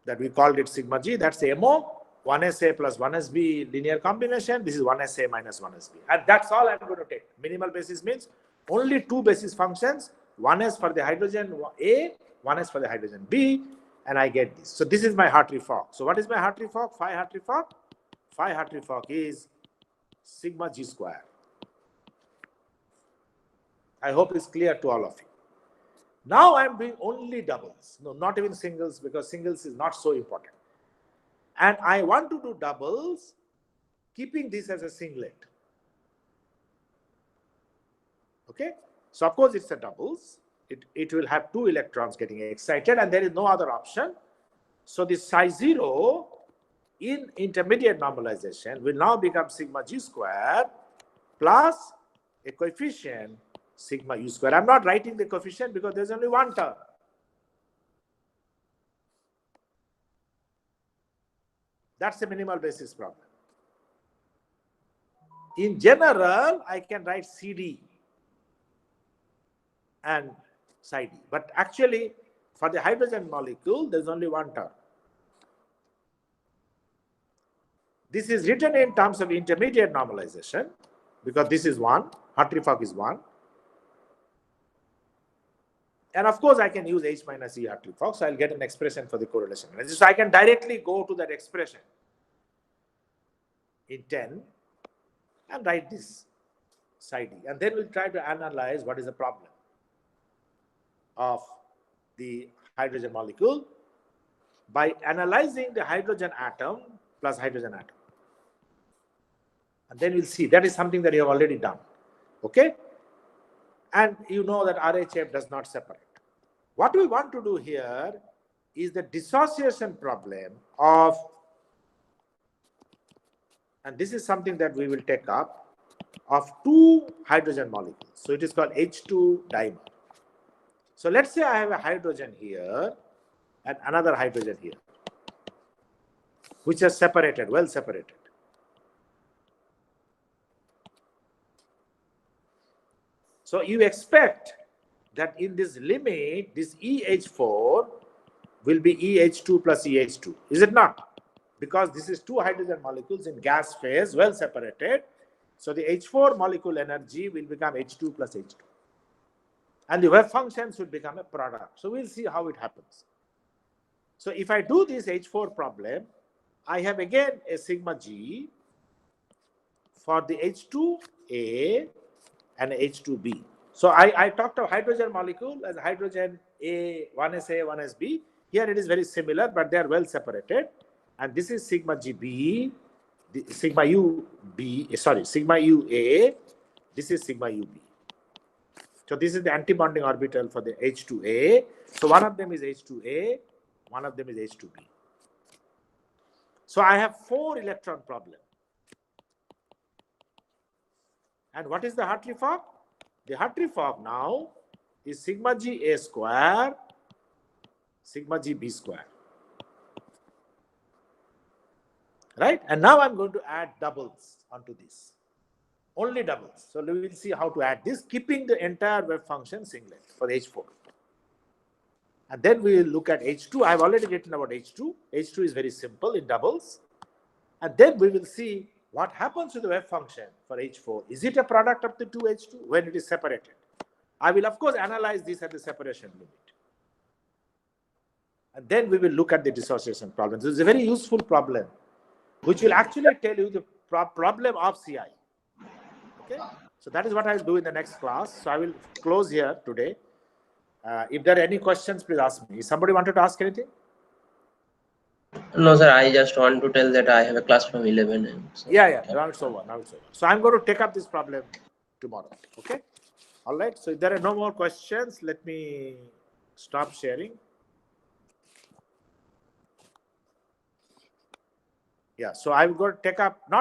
A: that we called it sigma G. That's the MO, 1SA plus 1SB linear combination. This is 1SA minus 1SB. And that's all I'm going to take. Minimal basis means only 2 basis functions. 1S for the hydrogen A, 1S for the hydrogen B, and I get this. So this is my Hartree-Fock. So what is my Hartree-Fock? Phi Hartree-Fock? Phi Hartree-Fock is sigma G square. I hope it's clear to all of you. Now I'm doing only doubles. No, not even singles, because singles is not so important. And I want to do doubles, keeping this as a singlet. Okay? So of course it's a doubles. It will have 2 electrons getting excited, and there is no other option. So this psi 0 in intermediate normalization will now become sigma G square plus a coefficient sigma U square. I'm not writing the coefficient because there's only one term. That's the minimal basis problem. In general, I can write CD and psi D. But actually, for the hydrogen molecule, there's only one term. This is written in terms of intermediate normalization because this is 1, Hartree-Fock is 1. And of course, I can use H minus E Hartree-Fock, so I'll get an expression for the correlation energy. So I can directly go to that expression in 10 and write this psi D. And then we'll try to analyze what is the problem of the hydrogen molecule by analyzing the hydrogen atom plus hydrogen atom. And then we'll see. That is something that you have already done. Okay? And you know that RHF does not separate. What we want to do here is the dissociation problem of, and this is something that we will take up, of 2 hydrogen molecules. So it is called H2 dimer. So let's say I have a hydrogen here and another hydrogen here, which are separated, well separated. So you expect that in this limit, this EH4 will be EH2 plus EH2. Is it not? Because this is 2 hydrogen molecules in gas phase, well separated. So the H4 molecule energy will become H2 plus H2. And the wave functions will become a product. So we'll see how it happens. So if I do this H4 problem, I have again a sigma G for the H2A and H2B. So I talked of hydrogen molecule as hydrogen A, 1SA, 1SB. Here it is very similar, but they are well separated. And this is sigma GB, sigma UB, sigma UA. This is sigma UB. So this is the antibonding orbital for the H2A. So one of them is H2A, one of them is H2B. So I have 4 electron problem. And what is the Hartree fog? The Hartree fog now is sigma g A square, sigma g B square. Right? And now I'm going to add doubles onto this. Only doubles. So we will see how to add this, keeping the entire wave function singlet for H4. And then we will look at H2. I've already written about H2. H2 is very simple in doubles. And then we will see what happens to the wave function for H4. Is it a product of the two H2 when it is separated? I will, of course, analyze this at the separation limit. And then we will look at the dissociation problem. This is a very useful problem, which will actually tell you the problem of CI. Okay? So that is what I will do in the next class. So I will close here today. If there are any questions, please ask me. If somebody wanted to ask anything?
D: No, sir, I just want to tell that I have a class from 11. And so
A: Yeah. Now it's over. So I'm going to take up this problem tomorrow. Okay? All right. So if there are no more questions, let me stop sharing. Yeah. So I'm going to take up not